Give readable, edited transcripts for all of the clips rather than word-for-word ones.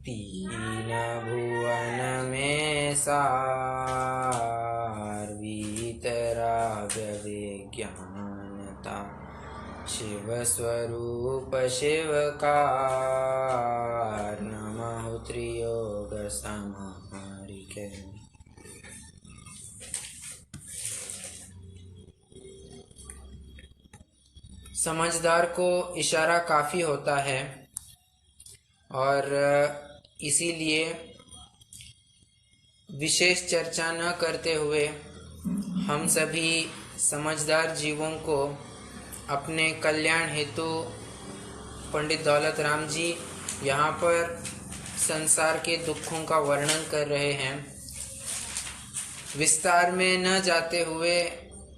तीन भुवन में सार वीतराग विज्ञानता शिव स्वरूप शिवकार नमः त्रियोग समाहारिके। समझदार को इशारा काफ़ी होता है और इसीलिए विशेष चर्चा न करते हुए हम सभी समझदार जीवों को अपने कल्याण हेतु पंडित दौलत राम जी यहाँ पर संसार के दुखों का वर्णन कर रहे हैं। विस्तार में न जाते हुए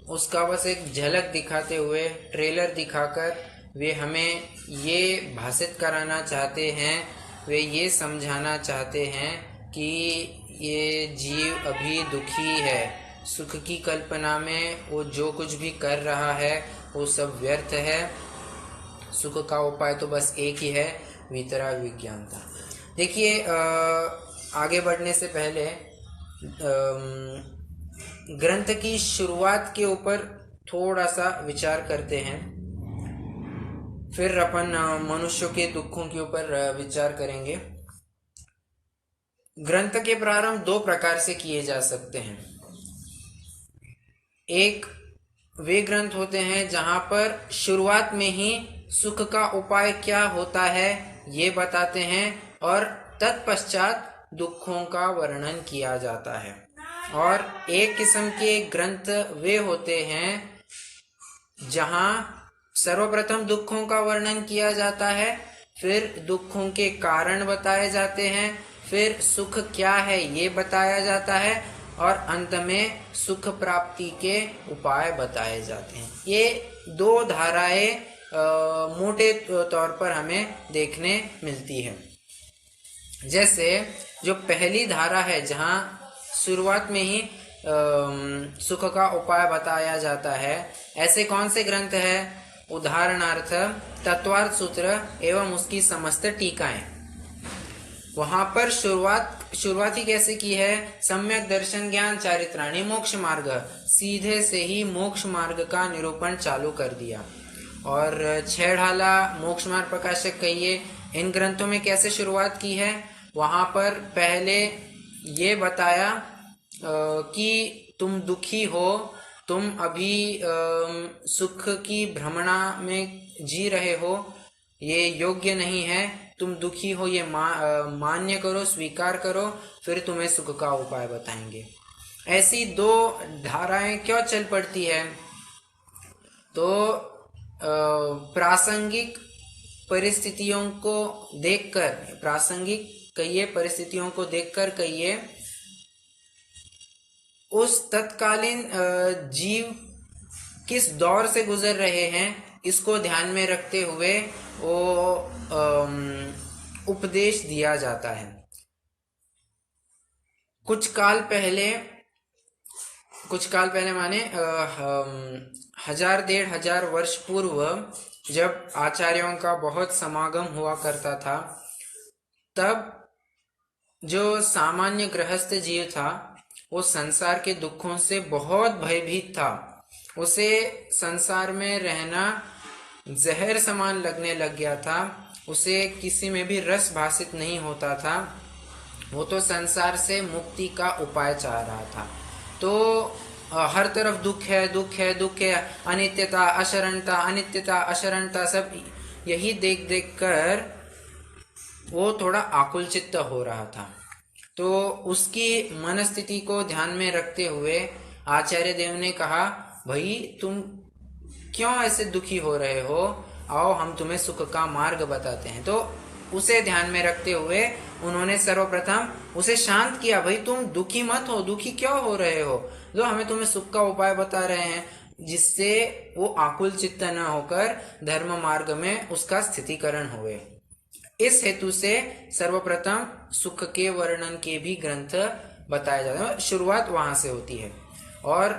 उसका बस एक झलक दिखाते हुए ट्रेलर दिखाकर वे हमें ये भाषित कराना चाहते हैं, वे ये समझाना चाहते हैं कि ये जीव अभी दुखी है। सुख की कल्पना में वो जो कुछ भी कर रहा है वो सब व्यर्थ है। सुख का उपाय तो बस एक ही है, वीतराग विज्ञानता। देखिए, आगे बढ़ने से पहले ग्रंथ की शुरुआत के ऊपर थोड़ा सा विचार करते हैं, फिर अपन मनुष्यों के दुखों के ऊपर विचार करेंगे। ग्रंथ के प्रारंभ दो प्रकार से किए जा सकते हैं। एक वे ग्रंथ होते हैं जहां पर शुरुआत में ही सुख का उपाय क्या होता है ये बताते हैं और तत्पश्चात दुखों का वर्णन किया जाता है। और एक किस्म के ग्रंथ वे होते हैं जहां सर्वप्रथम दुखों का वर्णन किया जाता है, फिर दुखों के कारण बताए जाते हैं, फिर सुख क्या है ये बताया जाता है और अंत में सुख प्राप्ति के उपाय बताए जाते हैं। ये दो धाराएं मोटे तौर पर हमें देखने मिलती है। जैसे जो पहली धारा है जहां शुरुआत में ही सुख का उपाय बताया जाता है, ऐसे कौन से ग्रंथ है? उदाहरणार्थ तत्वार्थ सूत्र एवं उसकी समस्त टीकाएं। वहां पर शुरुआत ही कैसे की है? सम्यक दर्शन ज्ञान चारित्राणि मोक्ष मार्ग, सीधे से ही मोक्ष मार्ग का निरूपण चालू कर दिया। और छह ढाला मोक्ष मार्ग प्रकाशक कहिए, इन ग्रंथों में कैसे शुरुआत की है? वहां पर पहले ये बताया कि तुम दुखी हो, तुम अभी सुख की भ्रमणा में जी रहे हो, ये योग्य नहीं है, तुम दुखी हो ये मान्य करो, स्वीकार करो, फिर तुम्हें सुख का उपाय बताएंगे। ऐसी दो धाराएं क्यों चल पड़ती है? तो प्रासंगिक परिस्थितियों को देखकर, प्रासंगिक कहिए, परिस्थितियों को देखकर कहिए, उस तत्कालीन जीव किस दौर से गुजर रहे हैं इसको ध्यान में रखते हुए वो उपदेश दिया जाता है। कुछ काल पहले माने 1000-1500 वर्ष पूर्व जब आचार्यों का बहुत समागम हुआ करता था, तब जो सामान्य गृहस्थ जीव था वो संसार के दुखों से बहुत भयभीत था। उसे संसार में रहना जहर समान लगने लग गया था, उसे किसी में भी रस भासित नहीं होता था। वो तो संसार से मुक्ति का उपाय चाह रहा था। तो हर तरफ दुख है, दुख है, दुख है, अनित्यता, अशरणता, अनित्यता, अशरणता, सब यही देख देख कर वो थोड़ा आकुल चित्त हो रहा था। तो उसकी मनस्थिति को ध्यान में रखते हुए आचार्य देव ने कहा, भाई तुम क्यों ऐसे दुखी हो रहे हो, आओ हम तुम्हें सुख का मार्ग बताते हैं। तो उसे ध्यान में रखते हुए उन्होंने सर्वप्रथम उसे शांत किया, भाई तुम दुखी मत हो, दुखी क्यों हो रहे हो, जो हमें तुम्हें सुख का उपाय बता रहे हैं, जिससे वो आकुल चित्त न होकर धर्म मार्ग में उसका स्थितिकरण हुए। इस हेतु से सर्वप्रथम सुख के वर्णन के भी ग्रंथ बताए जाते हैं। शुरुआत वहां से होती है और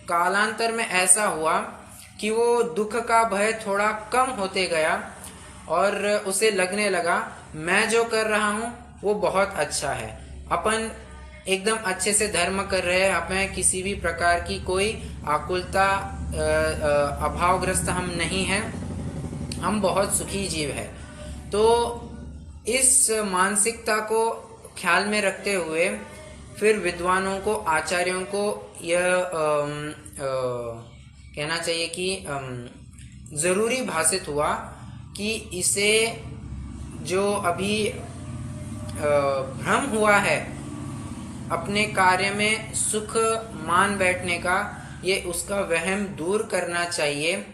कालांतर में ऐसा हुआ कि वो दुख का भय थोड़ा कम होते गया और उसे लगने लगा मैं जो कर रहा हूँ वो बहुत अच्छा है, अपन एकदम अच्छे से धर्म कर रहे हैं, हमें किसी भी प्रकार की कोई आकुलता अभावग्रस्त हम नहीं हैं, हम बहुत सुखी जीव है। तो इस मानसिकता को ख्याल में रखते हुए फिर विद्वानों को, आचार्यों को यह कहना चाहिए कि जरूरी भासित हुआ कि इसे जो अभी भ्रम हुआ है अपने कार्य में सुख मान बैठने का, ये उसका वहम दूर करना चाहिए।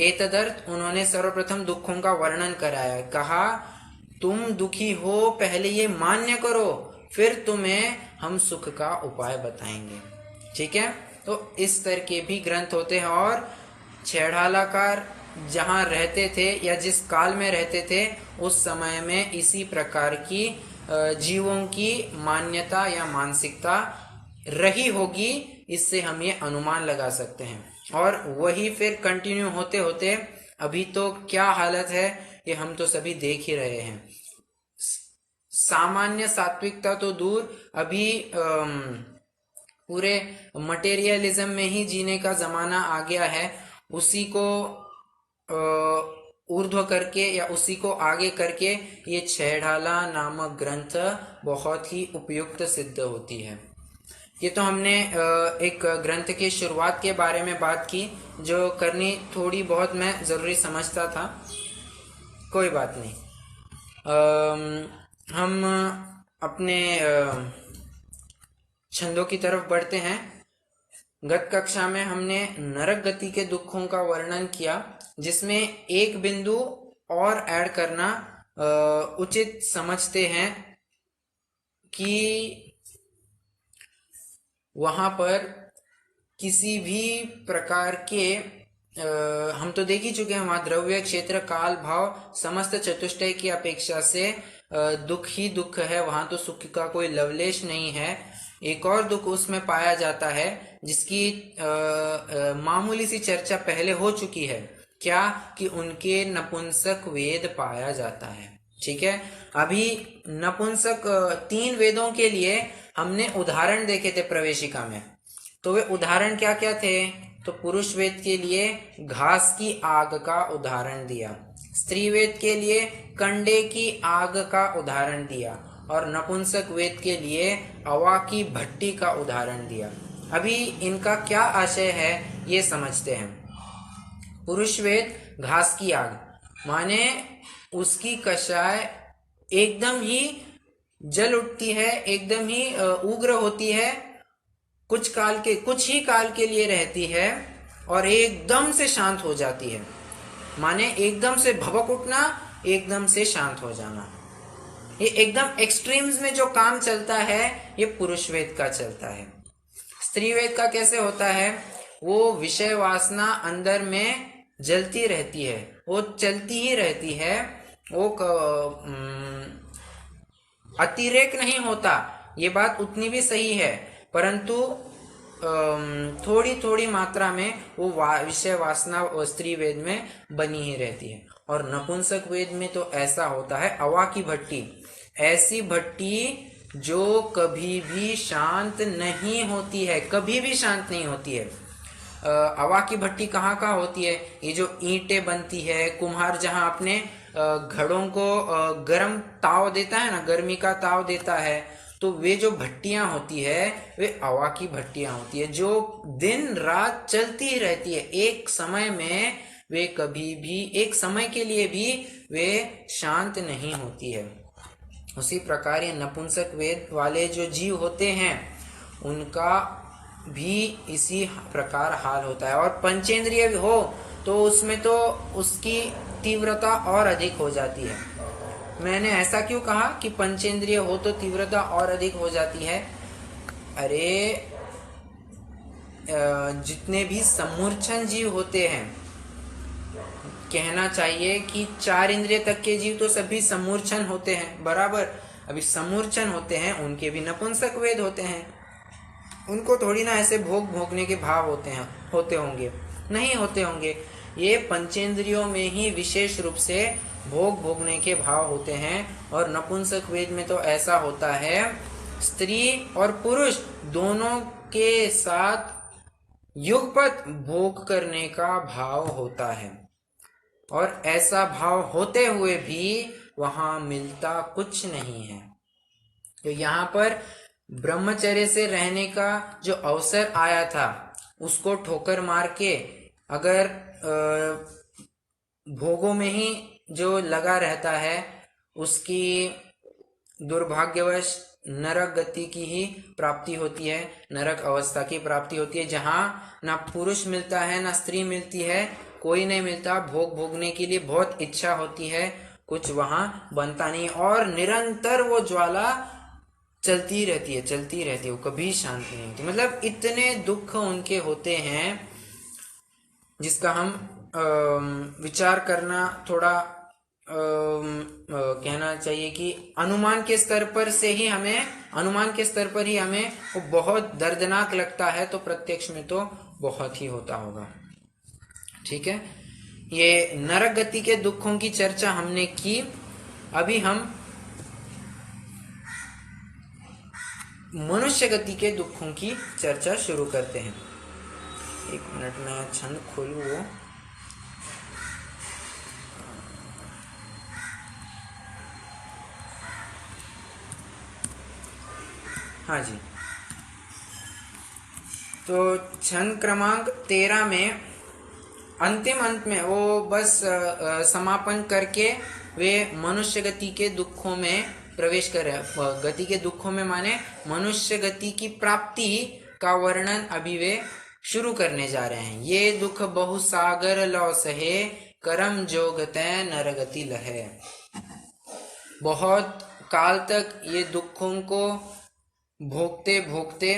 एतदर्थ उन्होंने सर्वप्रथम दुखों का वर्णन कराया, कहा तुम दुखी हो पहले ये मान्य करो, फिर तुम्हें हम सुख का उपाय बताएंगे। ठीक है, तो इस तरह के भी ग्रंथ होते हैं। और छेड़ालाकार जहाँ रहते थे या जिस काल में रहते थे उस समय में इसी प्रकार की जीवों की मान्यता या मानसिकता रही होगी, इससे हम ये अनुमान लगा सकते हैं। और वही फिर कंटिन्यू होते होते अभी तो क्या हालत है ये हम तो सभी देख ही रहे हैं। सामान्य सात्विकता तो दूर, अभी पूरे मटेरियलिज्म में ही जीने का जमाना आ गया है। उसी को ऊर्ध्व करके या उसी को आगे करके ये छेड़ाला नामक ग्रंथ बहुत ही उपयुक्त सिद्ध होती है। ये तो हमने एक ग्रंथ की शुरुआत के बारे में बात की, जो करनी थोड़ी बहुत मैं ज़रूरी समझता था, कोई बात नहीं। हम अपने छंदों की तरफ बढ़ते हैं। गत कक्षा में हमने नरक गति के दुखों का वर्णन किया, जिसमें एक बिंदु और ऐड करना उचित समझते हैं कि वहां पर किसी भी प्रकार के हम तो देख ही चुके हैं, वहां द्रव्य, क्षेत्र, काल, भाव समस्त चतुष्टय की अपेक्षा से दुख ही दुख है, वहां तो सुख का कोई लवलेश नहीं है। एक और दुख उसमें पाया जाता है जिसकी मामूली सी चर्चा पहले हो चुकी है, क्या कि उनके नपुंसक वेद पाया जाता है। ठीक है, अभी नपुंसक 3 वेदों के लिए हमने उदाहरण देखे थे प्रवेशिका में। तो वे उदाहरण क्या क्या थे? तो पुरुष वेद के लिए घास की आग का उदाहरण दिया, स्त्री वेद के लिए कंडे की आग का उदाहरण दिया, और नपुंसक वेद के लिए अवा की भट्टी का उदाहरण दिया। अभी इनका क्या आशय है ये समझते हैं। पुरुष वेद घास की आग माने उसकी कषाय एकदम ही जल उठती है, एकदम ही उग्र होती है, कुछ ही काल के लिए रहती है और एकदम से शांत हो जाती है। माने एकदम से भभक उठना, एकदम से शांत हो जाना, ये एकदम एक्सट्रीम्स में जो काम चलता है ये पुरुष वेद का चलता है। स्त्री वेद का कैसे होता है? वो विषय वासना अंदर में जलती रहती है, वो चलती ही रहती है, वो अतिरेक नहीं होता, ये बात उतनी भी सही है, परंतु थोड़ी थोड़ी मात्रा में वो विषय वासना स्त्री वेद में बनी ही रहती है। और नपुंसक वेद में तो ऐसा होता है, अवा की भट्टी, ऐसी भट्टी जो कभी भी शांत नहीं होती है, कभी भी शांत नहीं होती है। अवा की भट्टी कहाँ कहाँ होती है? ये जो ईंटें बनती है, कुम्हार जहाँ अपने घड़ों को गर्म ताव देता है ना, गर्मी का ताव देता है, तो वे जो भट्टियां होती है वे अवा की भट्टियां होती है, जो दिन रात चलती ही रहती है। एक समय में वे कभी भी, एक समय के लिए भी वे शांत नहीं होती है। उसी प्रकार ये नपुंसक वेद वाले जो जीव होते हैं उनका भी इसी प्रकार हाल होता है। और पंचेंद्रिय हो तो उसमें तो उसकी तीव्रता और अधिक हो जाती है। मैंने ऐसा क्यों कहा कि पंचेंद्रिय हो तो तीव्रता और अधिक हो जाती है? अरे जितने भी समूर्छन जीव होते हैं, कहना चाहिए कि 4 इंद्रिय तक के जीव तो सभी समूर्छन होते हैं, बराबर। अभी समूर्छन होते हैं उनके भी नपुंसक वेद होते हैं, उनको थोड़ी ना ऐसे भोगने के भाव होते होंगे, नहीं होते होंगे। ये पंचेंद्रियों में ही विशेष रूप से भोग भोगने के भाव होते हैं। और नपुंसक वेद में तो ऐसा होता है, स्त्री और पुरुष दोनों के साथ युगपत भोग करने का भाव होता है। और ऐसा भाव होते हुए भी वहां मिलता कुछ नहीं है। तो यहाँ पर ब्रह्मचर्य से रहने का जो अवसर आया था उसको ठोकर मार के अगर भोगों में ही जो लगा रहता है उसकी दुर्भाग्यवश नरक गति की ही प्राप्ति होती है, नरक अवस्था की प्राप्ति होती है, जहाँ ना पुरुष मिलता है ना स्त्री मिलती है, कोई नहीं मिलता। भोग भोगने के लिए बहुत इच्छा होती है, कुछ वहां बनता नहीं और निरंतर वो ज्वाला चलती रहती है, वो कभी शांत नहीं होती। मतलब इतने दुख उनके होते हैं जिसका हम विचार करना थोड़ा कहना चाहिए कि अनुमान के स्तर पर ही हमें वो बहुत दर्दनाक लगता है, तो प्रत्यक्ष में तो बहुत ही होता होगा। ठीक है, ये नरक गति के दुखों की चर्चा हमने की। अभी हम मनुष्य गति के दुखों की चर्चा शुरू करते हैं। एक मिनट में छंद खोलूं वो। हाँ जी, तो छंद क्रमांक 13 में अंतिम अंत में वो बस समापन करके वे मनुष्य गति के दुखों में प्रवेश कर रहे हैं। गति के दुखों में माने मनुष्य गति की प्राप्ति का वर्णन अभी वे शुरू करने जा रहे हैं। ये दुख बहु सागर लौ सहे, करम जोगते नरगति लहे। बहुत काल तक ये दुखों को भोगते भोगते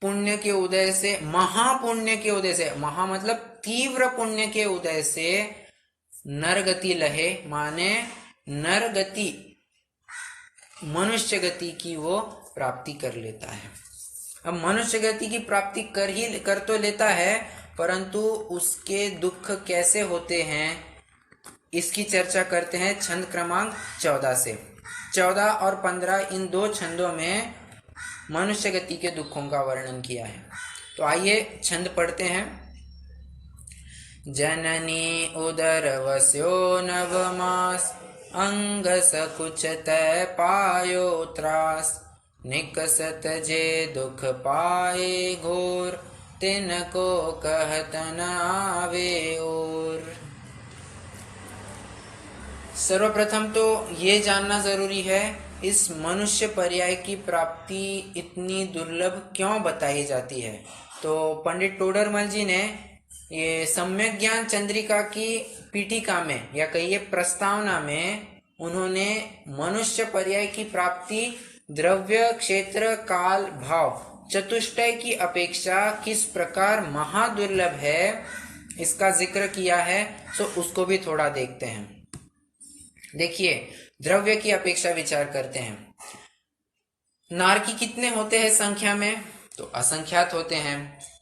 पुण्य के उदय से, महापुण्य के उदय से, महा मतलब तीव्र पुण्य के उदय से नरगति लहे माने नरगति मनुष्य गति की वो प्राप्ति कर लेता है। अब मनुष्य गति की प्राप्ति कर तो लेता है, परंतु उसके दुख कैसे होते हैं इसकी चर्चा करते हैं छंद क्रमांक 14 से। 14 और 15 इन दो छंदों में मनुष्य गति के दुखों का वर्णन किया है। तो आइए छंद पढ़ते हैं। जननी उदर वस्यो नवमास, अंग सकुच तय पायो त्रास, निकसत जे दुख पाए घोर, तिनको कहत न आवे और। सर्वप्रथम तो ये जानना जरूरी है, इस मनुष्य पर्याय की प्राप्ति इतनी दुर्लभ क्यों बताई जाती है। तो पंडित टोडरमल जी ने ये सम्यक ज्ञान चंद्रिका की पीठिका में या कहिए प्रस्तावना में उन्होंने मनुष्य पर्याय की प्राप्ति द्रव्य क्षेत्र काल भाव चतुष्टय की अपेक्षा किस प्रकार महादुर्लभ है इसका जिक्र किया है। तो उसको भी थोड़ा देखते हैं। देखिए, द्रव्य की अपेक्षा विचार करते हैं। नारकी कितने होते हैं संख्या में, तो असंख्यात होते हैं।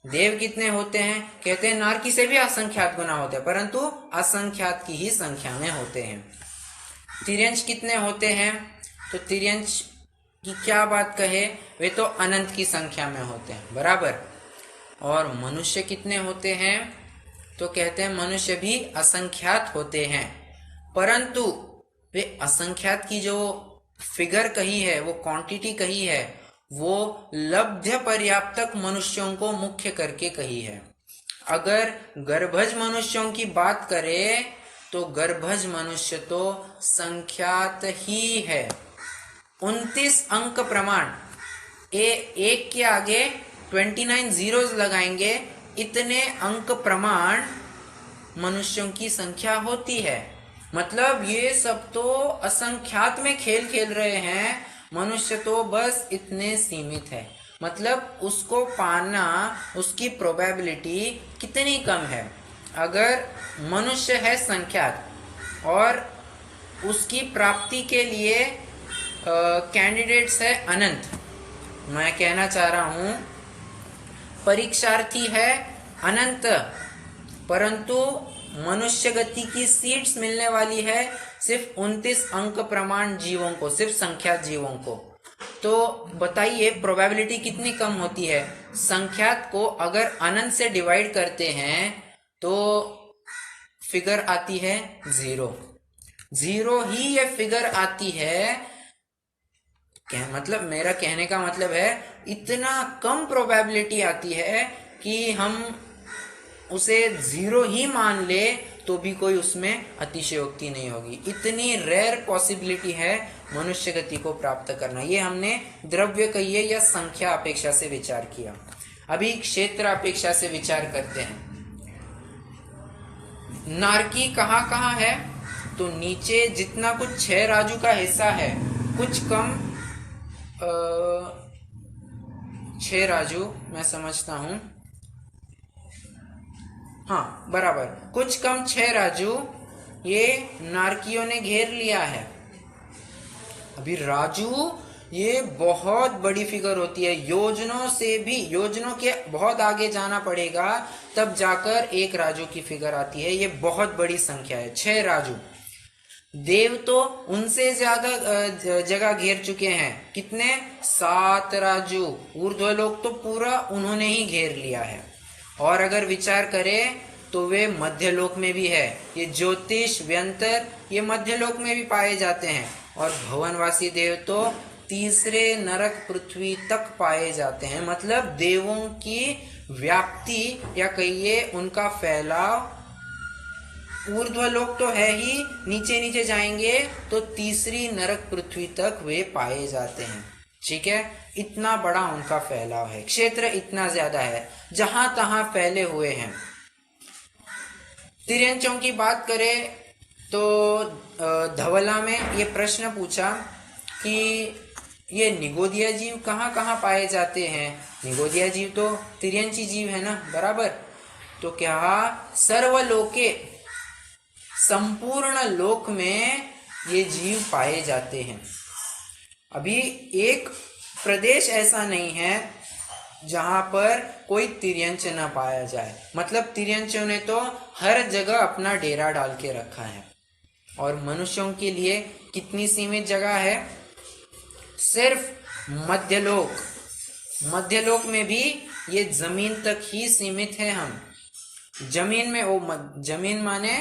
देव कितने होते हैं, कहते हैं नारकी से भी असंख्यात गुना होते हैं, परंतु असंख्यात की ही संख्या में होते हैं। तिर्यंश कितने होते हैं, तो तिर्यंश की क्या बात कहे, वे तो अनंत की संख्या में होते हैं, बराबर। और मनुष्य कितने होते हैं, तो कहते हैं मनुष्य भी असंख्यात होते हैं, परंतु वे असंख्यात की जो फिगर कही है, वो क्वांटिटी कही है, वो लब्ध्य पर्याप्तक मनुष्यों को मुख्य करके कही है। अगर गर्भज मनुष्यों की बात करें तो गर्भज मनुष्य तो संख्यात ही है। 29 अंक प्रमाण, एक के आगे 29 जीरोस लगाएंगे, इतने अंक प्रमाण मनुष्यों की संख्या होती है। मतलब ये सब तो असंख्यात में खेल खेल रहे हैं, मनुष्य तो बस इतने सीमित है। मतलब उसको पाना, उसकी प्रोबेबिलिटी कितनी कम है। अगर मनुष्य है संख्यात और उसकी प्राप्ति के लिए कैंडिडेट्स है अनंत, मैं कहना चाह रहा हूं परीक्षार्थी है अनंत, परंतु मनुष्य गति की सीट्स मिलने वाली है सिर्फ 29 अंक प्रमाण जीवों को, सिर्फ संख्यात जीवों को। तो बताइए प्रोबेबिलिटी कितनी कम होती है? संख्यात को अगर अनंत से डिवाइड करते हैं तो फिगर आती है 0। 0 ही ये फिगर आती है। मतलब मेरा कहने का मतलब है इतना कम प्रोबेबिलिटी आती है कि हम उसे 0 ही मान ले तो भी कोई उसमें अतिशयोक्ति नहीं होगी। इतनी रेयर पॉसिबिलिटी है मनुष्य गति को प्राप्त करना। ये हमने द्रव्य कहिए या संख्या अपेक्षा से विचार किया। अभी क्षेत्र अपेक्षा से विचार करते हैं। नारकी कहाँ कहाँ है? तो नीचे जितना कुछ 6 राजू का हिस्सा है, कुछ कम 6 राजू मैं समझता हूं, हाँ बराबर, कुछ कम 6 राजू ये नारकियों ने घेर लिया है। अभी राजू ये बहुत बड़ी फिगर होती है, योजनों से भी, योजनों के बहुत आगे जाना पड़ेगा तब जाकर एक राजू की फिगर आती है। ये बहुत बड़ी संख्या है 6 राजू। देव तो उनसे ज्यादा जगह घेर चुके हैं। कितने? 7 राजू। ऊर्ध्वलोक तो पूरा उन्होंने ही घेर लिया है। और अगर विचार करें तो वे मध्यलोक में भी है। ये ज्योतिष व्यंतर ये मध्यलोक में भी पाए जाते हैं। और भवनवासी देव तो तीसरे नरक पृथ्वी तक पाए जाते हैं। मतलब देवों की व्याप्ति या कहिए उनका फैलाव, ऊर्ध्वलोक तो है ही, नीचे नीचे जाएंगे तो तीसरी नरक पृथ्वी तक वे पाए जाते हैं। ठीक है, इतना बड़ा उनका फैलाव है, क्षेत्र इतना ज्यादा है, जहां तहां फैले हुए हैं। तिर्यंचों की बात करें तो धवला में ये प्रश्न पूछा कि ये निगोदिया जीव कहाँ कहाँ पाए जाते हैं। निगोदिया जीव तो तिर्यंची जीव है ना, बराबर। तो क्या सर्वलोके, संपूर्ण लोक में ये जीव पाए जाते हैं। अभी एक प्रदेश ऐसा नहीं है जहां पर कोई तिर्यंच न पाया जाए। मतलब तिर्यंचों ने तो हर जगह अपना डेरा डाल के रखा है। और मनुष्यों के लिए कितनी सीमित जगह है? सिर्फ मध्यलोक, मध्यलोक में भी ये जमीन तक ही सीमित है। हम जमीन में, वो जमीन माने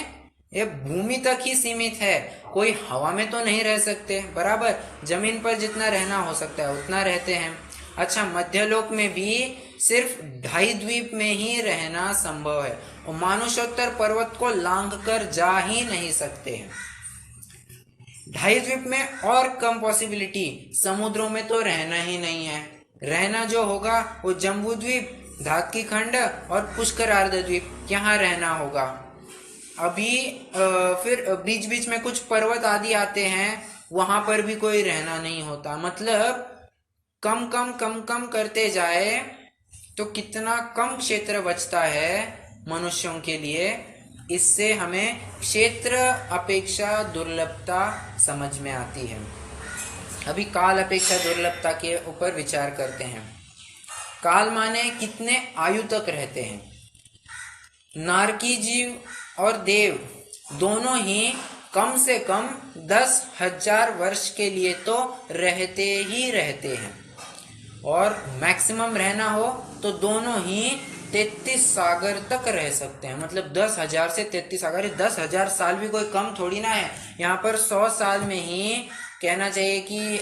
ये भूमि तक ही सीमित है। कोई हवा में तो नहीं रह सकते, बराबर। जमीन पर जितना रहना हो सकता है उतना रहते हैं। अच्छा, मध्यलोक में भी सिर्फ 2.5 द्वीप में ही रहना संभव है। और मानुषोत्तर पर्वत को लांघ कर जा ही नहीं सकते हैं। 2.5 द्वीप में और कम पॉसिबिलिटी। समुद्रों में तो रहना ही नहीं है। रहना जो होगा वो जम्बू द्वीप, धातकी खंड और पुष्कर अर्ध द्वीप, यहाँ रहना होगा। अभी फिर बीच बीच में कुछ पर्वत आदि आते हैं, वहां पर भी कोई रहना नहीं होता। मतलब कम कम कम कम करते जाए तो कितना कम क्षेत्र बचता है मनुष्यों के लिए। इससे हमें क्षेत्र अपेक्षा दुर्लभता समझ में आती है। अभी काल अपेक्षा दुर्लभता के ऊपर विचार करते हैं। काल माने कितने आयु तक रहते हैं। नारकी जीव और देव दोनों ही कम से कम 10,000 वर्ष के लिए तो रहते ही रहते हैं। और मैक्सिमम रहना हो तो दोनों ही 33 सागर तक रह सकते हैं। मतलब 10,000 से 33 सागर, 10,000 साल भी कोई कम थोड़ी ना है। यहाँ पर 100 साल में ही कहना चाहिए कि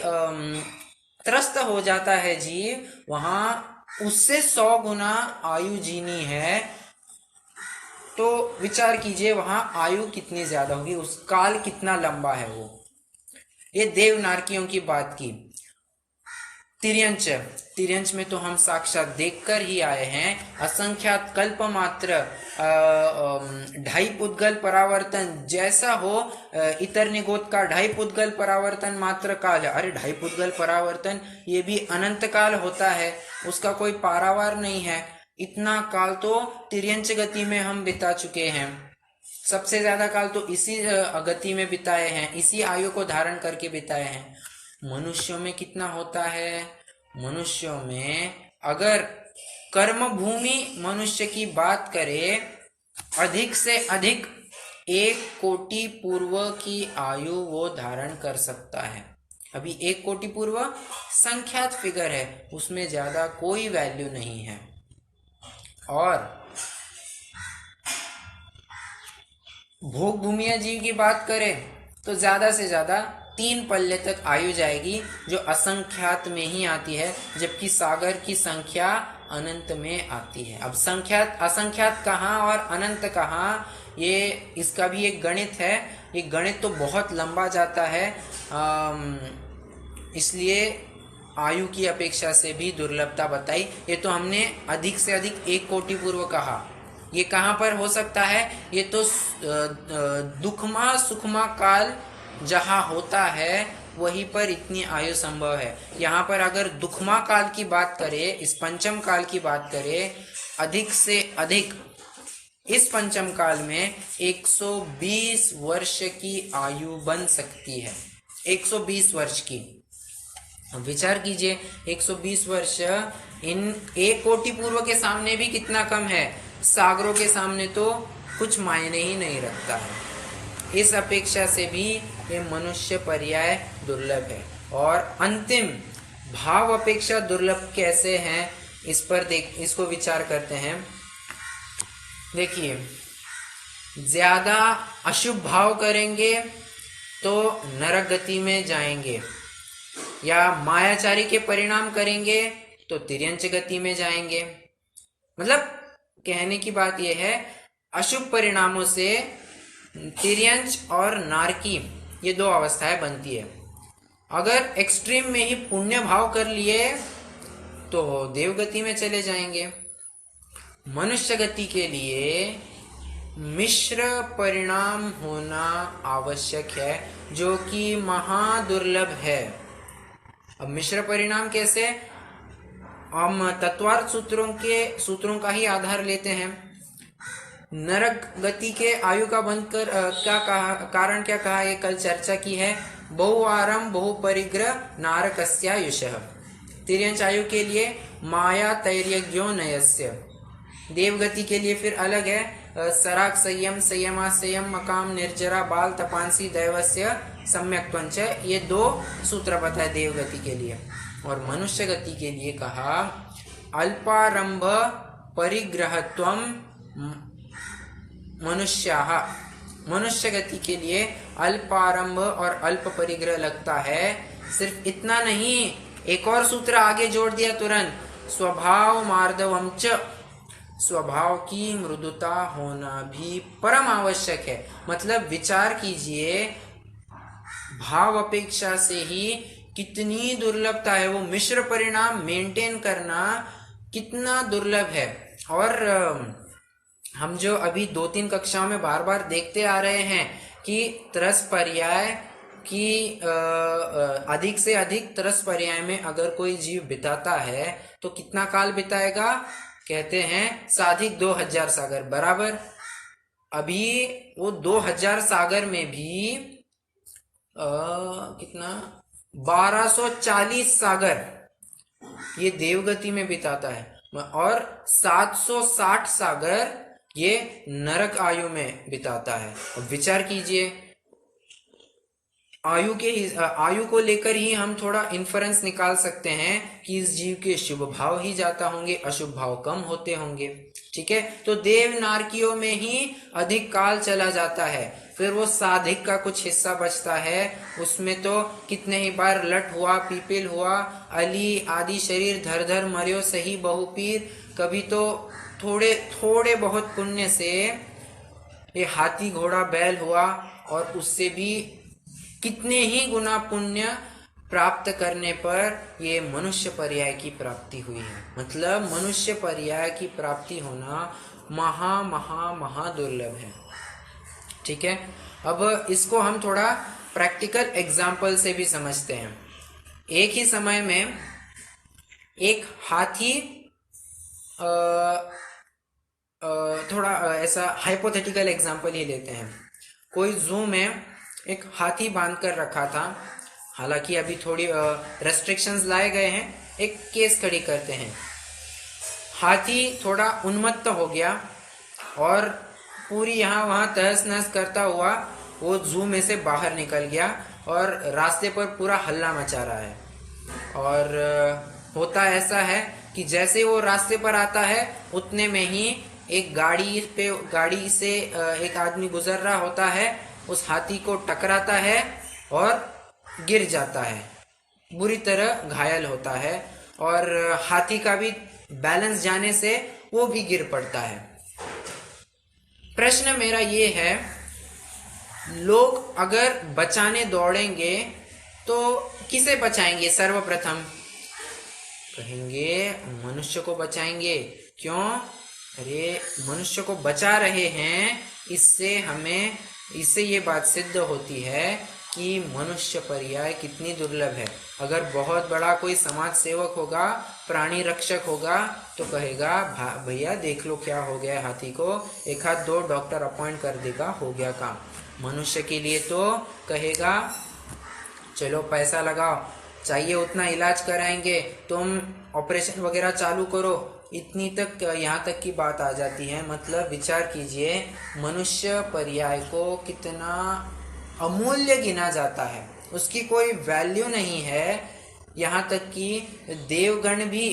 त्रस्त हो जाता है जीव, वहां उससे 100 गुना आयु जीनी है। तो विचार कीजिए वहां आयु कितनी ज्यादा होगी, उस काल कितना लंबा है वो। ये देव नारकियों की बात की। तिर्यंच, तिर्यंच में तो हम साक्षात देखकर ही आए हैं। असंख्यात कल्प मात्र 2.5 पुद्गल परावर्तन जैसा हो, इतर निगोद का 2.5 पुद्गल परावर्तन मात्र काल। अरे 2.5 पुद्गल परावर्तन ये भी अनंत काल होता है, उसका कोई पारावार नहीं है। इतना काल तो तिर्यंच गति में हम बिता चुके हैं। सबसे ज्यादा काल तो इसी गति में बिताए हैं, इसी आयु को धारण करके बिताए हैं। मनुष्यों में कितना होता है? मनुष्यों में अगर कर्म भूमि मनुष्य की बात करें, अधिक से अधिक 1 कोटि पूर्व की आयु वो धारण कर सकता है। अभी 1 कोटि पूर्व संख्यात फिगर है, उसमें ज्यादा कोई वैल्यू नहीं है। और भोग भूमिया जीव की बात करें तो ज्यादा से ज्यादा 3 पल्ले तक आयु जाएगी, जो असंख्यात में ही आती है, जबकि सागर की संख्या अनंत में आती है। अब संख्यात असंख्यात कहाँ और अनंत कहाँ, ये इसका भी एक गणित है। ये गणित तो बहुत लंबा जाता है, इसलिए आयु की अपेक्षा से भी दुर्लभता बताई। ये तो हमने अधिक से अधिक 1 कोटि पूर्व कहा। ये कहाँ पर हो सकता है, ये तो दुखमा सुखमा काल जहाँ होता है वहीं पर इतनी आयु संभव है। यहाँ पर अगर दुखमा काल की बात करें, इस पंचम काल की बात करें, अधिक से अधिक इस पंचम काल में 120 वर्ष की आयु बन सकती है। 120 वर्ष की विचार कीजिए, 120 वर्ष इन 1 कोटि पूर्व के सामने भी कितना कम है, सागरों के सामने तो कुछ मायने ही नहीं रखता है। इस अपेक्षा से भी ये मनुष्य पर्याय दुर्लभ है। और अंतिम भाव अपेक्षा दुर्लभ कैसे हैं, इस पर इसको विचार करते हैं। देखिए, ज्यादा अशुभ भाव करेंगे तो नरक गति में जाएंगे, या मायाचारी के परिणाम करेंगे तो तिर्यंच गति में जाएंगे। मतलब कहने की बात यह है, अशुभ परिणामों से तिर्यंच और नारकी ये 2 अवस्थाएं बनती है। अगर एक्सट्रीम में ही पुण्य भाव कर लिए तो देवगति में चले जाएंगे। मनुष्य गति के लिए मिश्र परिणाम होना आवश्यक है, जो कि महादुर्लभ है। अब मिश्र परिणाम कैसे, हम तत्वार्थ सूत्रों का ही आधार लेते हैं। नरक गति के आयु का बंध कर क्या कहा, कारण क्या कहा, ये कल चर्चा की है। बहुआरम बहुपरिग्रह नारकस्यायुषः। तिर्यंच आयु के लिए माया तैर्यज्ञो नयस्य। देवगति के लिए फिर अलग है, सराग संयम संयमासयम मकाम निर्जरा बाल तपांसी दैवस्य सम्यक्त्वंच। ये 2 सूत्र बताए देवगति के लिए। और मनुष्य गति के लिए कहा अल्पारंभ परिग्रहत्वम मनुष्याः। मनुष्य गति के लिए अल्पारंभ और अल्प परिग्रह लगता है। सिर्फ इतना नहीं, एक और सूत्र आगे जोड़ दिया तुरंत, स्वभाव मार्दवम च। स्वभाव की मृदुता होना भी परम आवश्यक है। मतलब विचार कीजिए, भाव अपेक्षा से ही कितनी दुर्लभता है, वो मिश्र परिणाम मेंटेन करना कितना दुर्लभ है। और हम जो अभी 2-3 कक्षाओं में बार बार देखते आ रहे हैं कि त्रस पर्याय की अधिक से अधिक त्रस पर्याय में अगर कोई जीव बिताता है तो कितना काल बिताएगा, कहते हैं साधिक 2000 सागर बराबर। अभी वो 2000 सागर में भी कितना 1240 सागर ये देवगति में बिताता है, और 760 सागर ये नरक आयु में बिताता है। अब विचार कीजिए, आयु को लेकर ही हम थोड़ा इन्फरेंस निकाल सकते हैं कि इस जीव के शुभ भाव ही ज्यादा होंगे, अशुभ भाव कम होते होंगे। ठीक है, तो देव नारकियों में ही अधिक काल चला जाता है। फिर वो साधिक का कुछ हिस्सा बचता है, उसमें तो कितने ही बार लट हुआ, पीपिल हुआ, अली आदि शरीर धर धर मर्यो सही बहुपीर। कभी तो थोड़े थोड़े बहुत पुण्य से ये हाथी घोड़ा बैल हुआ, और उससे भी कितने ही गुना पुण्य प्राप्त करने पर ये मनुष्य पर्याय की प्राप्ति हुई है। मतलब मनुष्य पर्याय की प्राप्ति होना महा महा महा दुर्लभ है। ठीक है, अब इसको हम थोड़ा प्रैक्टिकल एग्जाम्पल से भी समझते हैं। एक ही समय में एक हाथी, थोड़ा ऐसा हाइपोथेटिकल एग्जाम्पल ही लेते हैं। कोई जू में एक हाथी बांध कर रखा था, हालांकि अभी थोड़ी रेस्ट्रिक्शंस लाए गए हैं। एक केस खड़ी करते हैं, हाथी थोड़ा उन्मत्त हो गया और पूरी यहाँ वहाँ तहस नहस करता हुआ वो जू में से बाहर निकल गया और रास्ते पर पूरा हल्ला मचा रहा है। और होता ऐसा है कि जैसे वो रास्ते पर आता है उतने में ही एक गाड़ी से एक आदमी गुजर रहा होता है, उस हाथी को टकराता है और गिर जाता है, बुरी तरह घायल होता है और हाथी का भी बैलेंस जाने से वो भी गिर पड़ता है। प्रश्न मेरा ये है, लोग अगर बचाने दौड़ेंगे तो किसे बचाएंगे? सर्वप्रथम कहेंगे मनुष्य को बचाएंगे। क्यों? अरे मनुष्य को बचा रहे हैं, इससे ये बात सिद्ध होती है कि मनुष्य पर्याय कितनी दुर्लभ है। अगर बहुत बड़ा कोई समाज सेवक होगा, प्राणी रक्षक होगा, तो कहेगा भैया देख लो क्या हो गया हाथी को, एक आध दो डॉक्टर अपॉइंट कर देगा, हो गया काम। मनुष्य के लिए तो कहेगा चलो पैसा लगाओ, चाहिए उतना इलाज कराएंगे, तुम ऑपरेशन वगैरह चालू करो, इतनी तक यहाँ तक की बात आ जाती है। मतलब विचार कीजिए मनुष्य पर्याय को कितना अमूल्य गिना जाता है, उसकी कोई वैल्यू नहीं है। यहाँ तक कि देवगण भी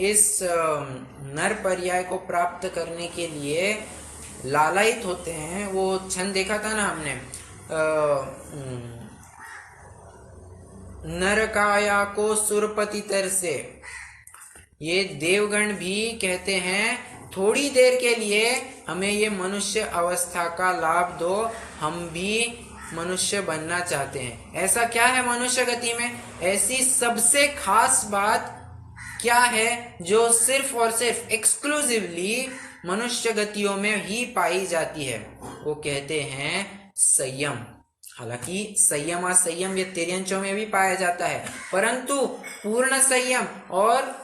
इस नर पर्याय को प्राप्त करने के लिए लालायित होते हैं। वो छंद देखा था ना हमने, नरकाया को सुरपति तर से। ये देवगण भी कहते हैं थोड़ी देर के लिए हमें ये मनुष्य अवस्था का लाभ दो, हम भी मनुष्य बनना चाहते हैं। ऐसा क्या है मनुष्य गति में? ऐसी सबसे खास बात क्या है जो सिर्फ और सिर्फ एक्सक्लूसिवली मनुष्य गतियों में ही पाई जाती है? वो कहते हैं संयम। हालांकि संयम असंयम ये तिर्यंचों में भी पाया जाता है, परंतु पूर्ण संयम और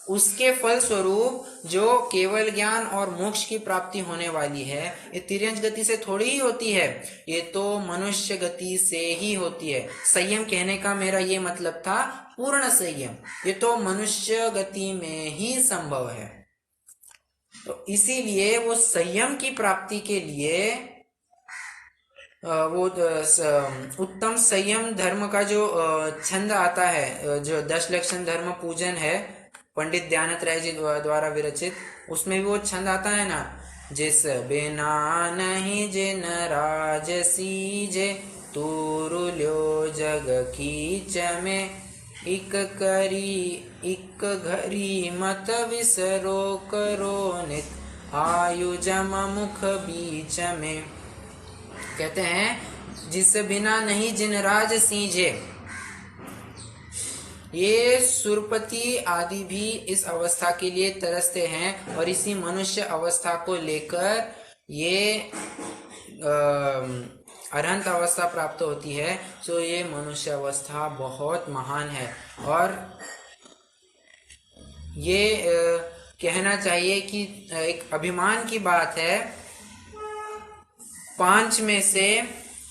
उसके फल स्वरूप जो केवल ज्ञान और मोक्ष की प्राप्ति होने वाली है, ये तिर्यंच गति से थोड़ी ही होती है, ये तो मनुष्य गति से ही होती है। संयम कहने का मेरा ये मतलब था पूर्ण संयम, ये तो मनुष्य गति में ही संभव है। तो इसीलिए वो संयम की प्राप्ति के लिए वो उत्तम संयम धर्म का जो छंद आता है, जो 10 लक्षण धर्म पूजन है, पंडित दयानंद राय जी द्वारा विरचित, उसमें भी वो छंद आता है ना, जिस बिना नहीं जिन राज सीजे, तुरुल्यो जग कीच में, इक घरी मत विसरो करो नित, आयु जम मुख बीच में। कहते हैं जिस बिना नहीं जिन राज सींझे, ये सुरपति आदि भी इस अवस्था के लिए तरसते हैं और इसी मनुष्य अवस्था को लेकर ये अरहंत अवस्था प्राप्त होती है। सो ये मनुष्य अवस्था बहुत महान है और ये कहना चाहिए कि एक अभिमान की बात है, 5 में से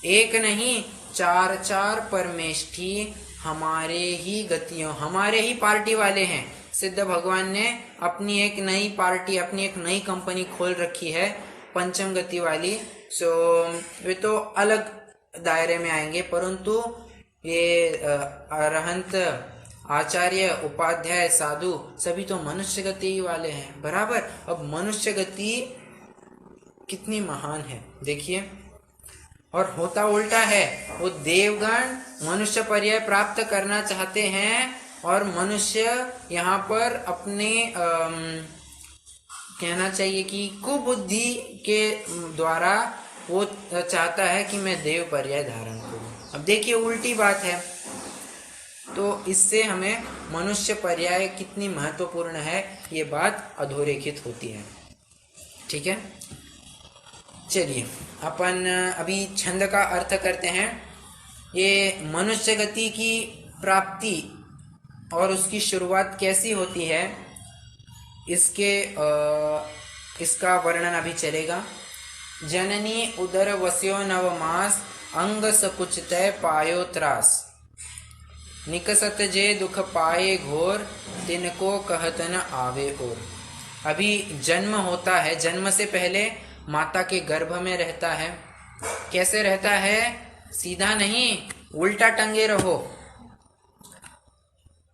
एक नहीं 4 परमेष्ठी हमारे ही गतियों, हमारे ही पार्टी वाले हैं। सिद्ध भगवान ने अपनी एक नई पार्टी, अपनी एक नई कंपनी खोल रखी है, पंचम गति वाली। सो वे तो अलग दायरे में आएंगे, परंतु ये अरहंत आचार्य उपाध्याय साधु सभी तो मनुष्य गति ही वाले हैं बराबर। अब मनुष्य गति कितनी महान है देखिए। और होता उल्टा है, वो देवगण मनुष्य पर्याय प्राप्त करना चाहते हैं और मनुष्य यहाँ पर अपने कहना चाहिए कि कुबुद्धि के द्वारा वो चाहता है कि मैं देव पर्याय धारण करूं। अब देखिए उल्टी बात है, तो इससे हमें मनुष्य पर्याय कितनी महत्वपूर्ण है ये बात अधोरेखित होती है। ठीक है, चलिए अपन अभी छंद का अर्थ करते हैं। ये मनुष्य गति की प्राप्ति और उसकी शुरुआत कैसी होती है, इसका वर्णन अभी चलेगा। जननी उदर वस्यो नवमास, अंग सकुचतय पायो त्रास, निकसत जे दुख पाए घोर, तिनको कहत न आवे और। अभी जन्म होता है, जन्म से पहले माता के गर्भ में रहता है। कैसे रहता है? सीधा नहीं, उल्टा टंगे रहो।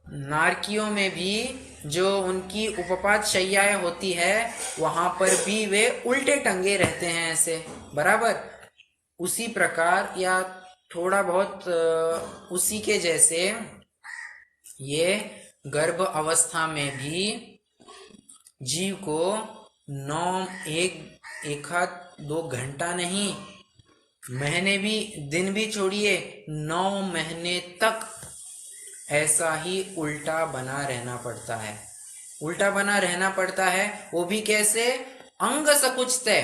नारकियों में भी जो उनकी उपपात शैयाएं होती है वहां पर भी वे उल्टे टंगे रहते हैं ऐसे, बराबर उसी प्रकार या थोड़ा बहुत उसी के जैसे ये गर्भ अवस्था में भी जीव को 1-2 घंटा नहीं, महीने भी, दिन भी छोड़िए, 9 महीने तक ऐसा ही उल्टा बना रहना पड़ता है। उल्टा बना रहना पड़ता है, वो भी कैसे? अंग सकुचते।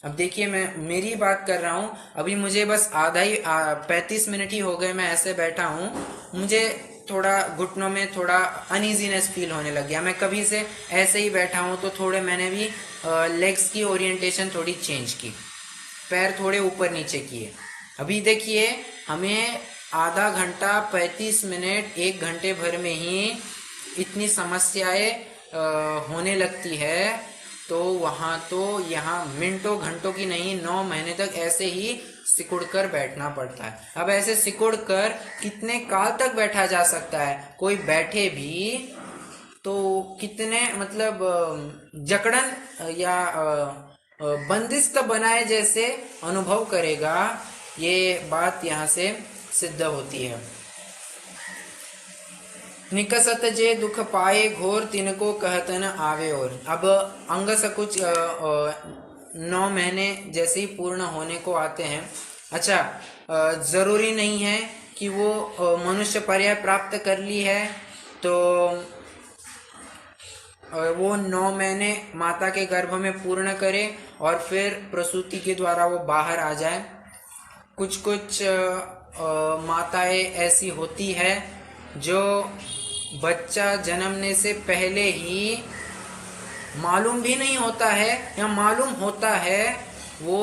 अब देखिए, मैं मेरी बात कर रहा हूं, अभी मुझे बस 35 मिनट ही हो गए मैं ऐसे बैठा हूं, मुझे थोड़ा घुटनों में थोड़ा अनइजीनेस फील होने लग गया। मैं कभी से ऐसे ही बैठा हूं तो थोड़े मैंने भी लेग्स की ओरिएंटेशन थोड़ी चेंज की, पैर थोड़े ऊपर नीचे किए। अभी देखिए, हमें आधा घंटा 35 मिनट 1 घंटे भर में ही इतनी समस्याएं होने लगती है, तो वहाँ तो यहाँ मिनटों घंटों की नहीं, 9 महीने तक ऐसे ही सिकुड़ कर बैठना पड़ता है। अब ऐसे सिकुड़ कर कितने काल तक बैठा जा सकता है? कोई बैठे भी तो कितने, मतलब जकड़न या बंदिस्त बनाए जैसे अनुभव करेगा, ये बात यहाँ से सिद्ध होती है। निकसत जे दुख पाए घोर, तिनको कहत न आवे और। अब अंग सकुच 9 महीने जैसे ही पूर्ण होने को आते हैं। अच्छा, जरूरी नहीं है कि वो मनुष्य पर्याय प्राप्त कर ली है तो वो 9 महीने माता के गर्भ में पूर्ण करे और फिर प्रसूति के द्वारा वो बाहर आ जाए। कुछ कुछ माताएं ऐसी होती है जो बच्चा जन्मने से पहले ही मालूम भी नहीं होता है या मालूम होता है वो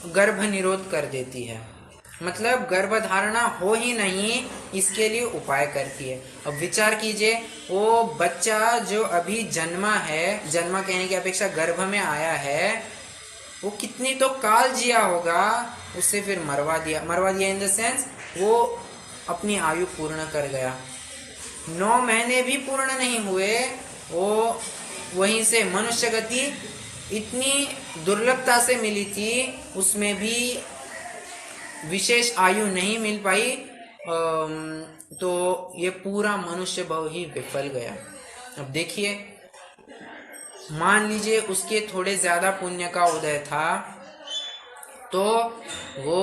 गर्भ निरोध कर देती है, मतलब गर्भधारणा हो ही नहीं, इसके लिए उपाय करती है। अब विचार कीजिए, वो बच्चा जो अभी जन्मा है, जन्मा कहने की अपेक्षा गर्भ में आया है, वो कितनी तो काल जिया होगा, उससे फिर मरवा दिया इन द सेंस वो अपनी आयु पूर्ण कर गया। 9 महीने भी पूर्ण नहीं हुए, वो वहीं से मनुष्य गति इतनी दुर्लभता से मिली थी, उसमें भी विशेष आयु नहीं मिल पाई, तो ये पूरा मनुष्य भाव ही विफल गया। अब देखिए, मान लीजिए उसके थोड़े ज्यादा पुण्य का उदय था तो वो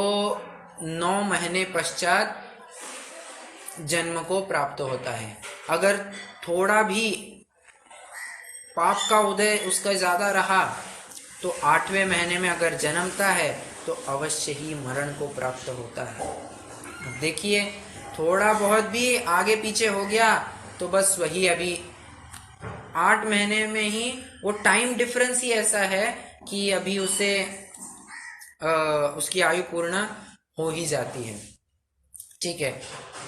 9 महीने पश्चात जन्म को प्राप्त होता है। अगर थोड़ा भी पाप का उदय उसका ज्यादा रहा तो 8वें महीने में अगर जन्मता है तो अवश्य ही मरण को प्राप्त होता है। देखिए, थोड़ा बहुत भी आगे पीछे हो गया तो बस वही, अभी 8 महीने में ही वो टाइम डिफरेंस ही ऐसा है कि अभी उसे उसकी आयु पूर्ण हो ही जाती है। ठीक है,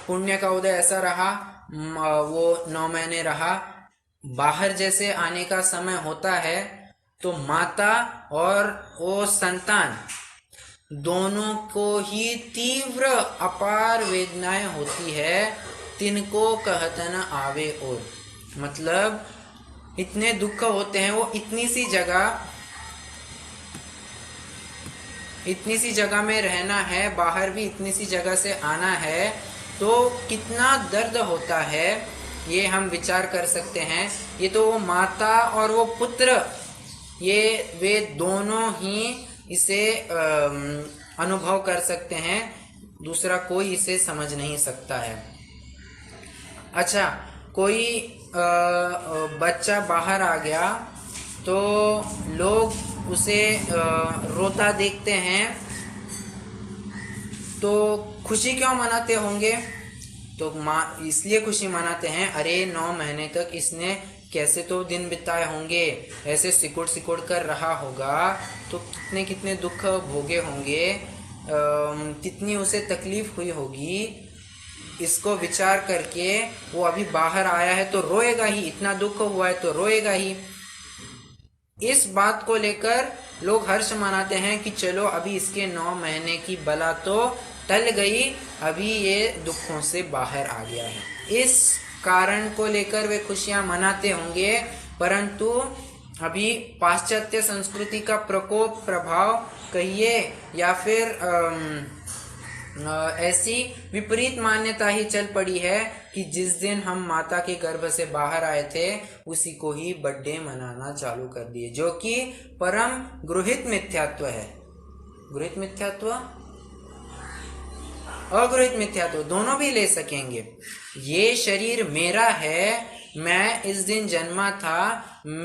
पुण्य का उदय ऐसा रहा, वो 9 महीने रहा, बाहर जैसे आने का समय होता है तो माता और वो संतान दोनों को ही तीव्र अपार वेदनाएं होती है, तिनको कहत न आवे और। मतलब इतने दुख होते हैं, वो इतनी सी जगह में रहना है, बाहर भी इतनी सी जगह से आना है, तो कितना दर्द होता है ये हम विचार कर सकते हैं। ये तो वो माता और वो पुत्र, ये वे दोनों ही इसे अनुभव कर सकते हैं, दूसरा कोई इसे समझ नहीं सकता है। अच्छा, कोई बच्चा बाहर आ गया तो लोग उसे रोता देखते हैं तो खुशी क्यों मनाते होंगे? तो इसलिए खुशी मनाते हैं, अरे 9 महीने तक इसने कैसे तो दिन बिताए होंगे, ऐसे सिकुड़ सिकुड़ कर रहा होगा, तो कितने कितने दुख भोगे होंगे, कितनी उसे तकलीफ हुई होगी। इसको विचार करके वो अभी बाहर आया है तो रोएगा ही, इतना दुख हुआ है तो रोएगा ही। इस बात को लेकर लोग हर्ष मनाते हैं कि चलो अभी इसके 9 महीने की बला तो टल गई, अभी ये दुखों से बाहर आ गया है। इस कारण को लेकर वे खुशियां मनाते होंगे, परंतु अभी पाश्चात्य संस्कृति का प्रकोप, प्रभाव कहिए, या फिर ऐसी विपरीत मान्यता ही चल पड़ी है कि जिस दिन हम माता के गर्भ से बाहर आए थे उसी को ही बर्थडे मनाना चालू कर दिए, जो कि परम गृहित मिथ्यात्व है। गृहित मिथ्यात्व, अगृहित मिथ्यात्व दोनों भी ले सकेंगे। ये शरीर मेरा है, मैं इस दिन जन्मा था,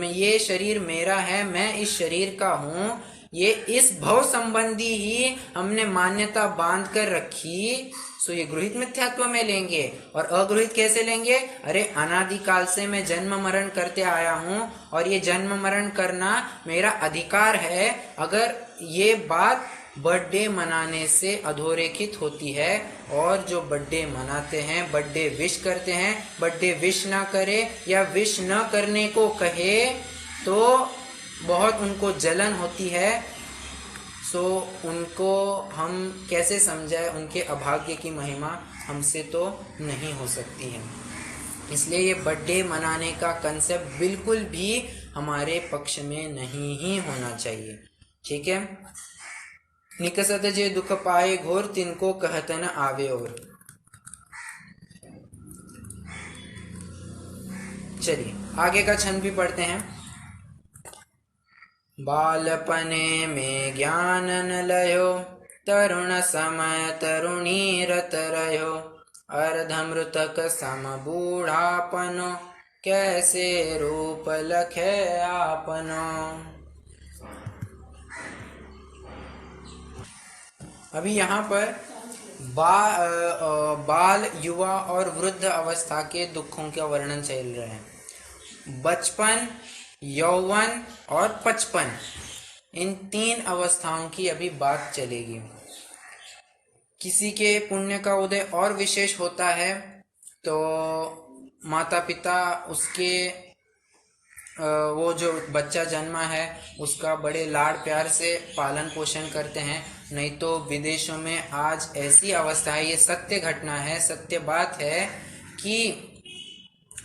ये शरीर मेरा है, मैं इस शरीर का हूँ, ये इस भव संबंधी ही हमने मान्यता बांध कर रखी, सो ये गृहित मिथ्यात्व में लेंगे। और अगृहित कैसे लेंगे? अरे अनादिकाल से मैं जन्म मरण करते आया हूँ और ये जन्म मरण करना मेरा अधिकार है। अगर ये बात बर्थडे मनाने से अधोरेखित होती है, और जो बर्थडे मनाते हैं, बर्थडे विश करते हैं, बर्थडे विश ना करे या विश न करने को कहे तो बहुत उनको जलन होती है। सो उनको हम कैसे समझाएं? उनके अभाग्य की महिमा हमसे तो नहीं हो सकती है। इसलिए ये बर्थडे मनाने का कंसेप्ट बिल्कुल भी हमारे पक्ष में नहीं ही होना चाहिए। ठीक है। निकसत जे दुख पाए घोर, तिनको कहत न आवे और। चलिए आगे का छंद भी पढ़ते हैं। बालपने में ज्ञान न लयो, तरुण समय तरुणी रत रहो, अर्धमृतक सम बूढ़ापनो, कैसे रूप लखे आपनो। अभी यहाँ पर बाल, युवा और वृद्ध अवस्था के दुखों का वर्णन चल रहा है। बचपन, यौवन और पचपन, इन 3 अवस्थाओं की अभी बात चलेगी। किसी के पुण्य का उदय और विशेष होता है तो माता पिता उसके वो जो बच्चा जन्मा है उसका बड़े लाड़ प्यार से पालन पोषण करते हैं। नहीं तो विदेशों में आज ऐसी अवस्था है, ये सत्य घटना है, सत्य बात है कि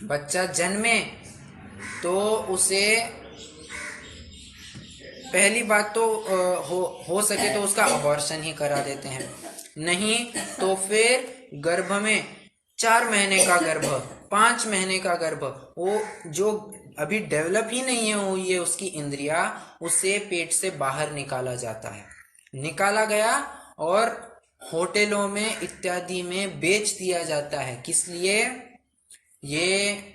बच्चा जन्मे तो उसे पहली बात तो हो सके तो उसका अबॉर्शन ही करा देते हैं, नहीं तो फिर गर्भ में 4 महीने का गर्भ, 5 महीने का गर्भ, वो जो अभी डेवलप ही नहीं हुई है उसकी इंद्रिया, उसे पेट से बाहर निकाला जाता है। निकाला गया और होटलों में इत्यादि में बेच दिया जाता है। किस लिए? ये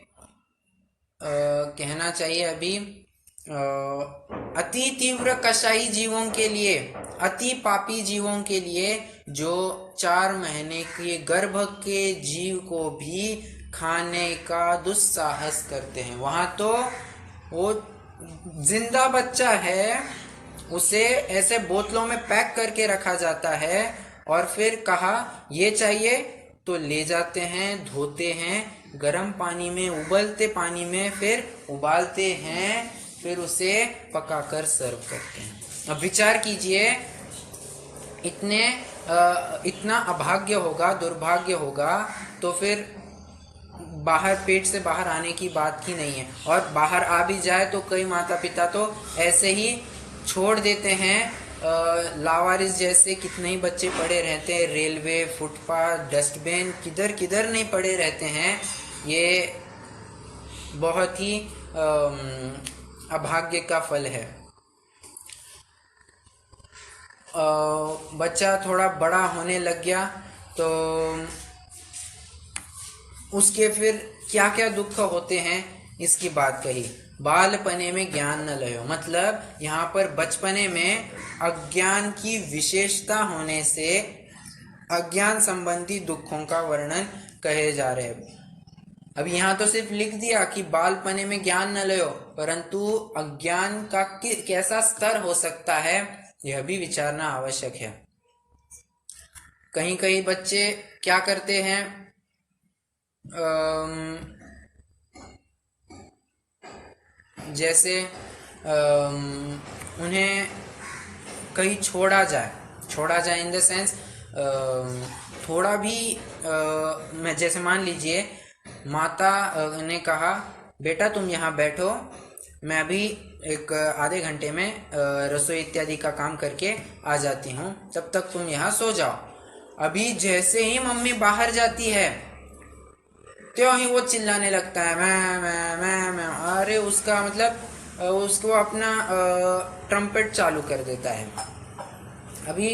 कहना चाहिए अभी अति तीव्र कसाई जीवों के लिए, अति पापी जीवों के लिए, जो 4 महीने के गर्भ के जीव को भी खाने का दुस्साहस करते हैं। वहां तो वो जिंदा बच्चा है, उसे ऐसे बोतलों में पैक करके रखा जाता है और फिर कहा ये चाहिए तो ले जाते हैं, धोते हैं, गर्म पानी में, उबलते पानी में फिर उबालते हैं, फिर उसे पकाकर सर्व करते हैं। अब विचार कीजिए, इतना अभाग्य होगा, दुर्भाग्य होगा तो फिर बाहर, पेट से बाहर आने की बात ही नहीं है। और बाहर आ भी जाए तो कई माता पिता तो ऐसे ही छोड़ देते हैं। लावारिस जैसे कितने ही बच्चे पड़े रहते हैं, रेलवे, फुटपाथ, डस्टबिन, किधर किधर नहीं पड़े रहते हैं। ये बहुत ही अभाग्य का फल है। बच्चा थोड़ा बड़ा होने लग गया तो उसके फिर क्या क्या दुख होते हैं इसकी बात कही। बालपने में ज्ञान न लयो, मतलब यहाँ पर बचपने में अज्ञान की विशेषता होने से अज्ञान संबंधी दुखों का वर्णन कहे जा रहे हैं। अब यहाँ तो सिर्फ लिख दिया कि बालपने में ज्ञान न लयो, परंतु अज्ञान का कैसा स्तर हो सकता है यह भी विचारना आवश्यक है। कहीं कहीं बच्चे क्या करते हैं, जैसे उन्हें कहीं छोड़ा जाए इन द सेंस थोड़ा भी मैं जैसे मान लीजिए माता ने कहा बेटा तुम यहाँ बैठो, मैं अभी एक आधे घंटे में रसोई इत्यादि का काम करके आ जाती हूँ, तब तक तुम यहाँ सो जाओ। अभी जैसे ही मम्मी बाहर जाती है त्यों ही वो चिल्लाने लगता है मैं। अरे उसका मतलब उसको अपना ट्रम्पेट चालू कर देता है। अभी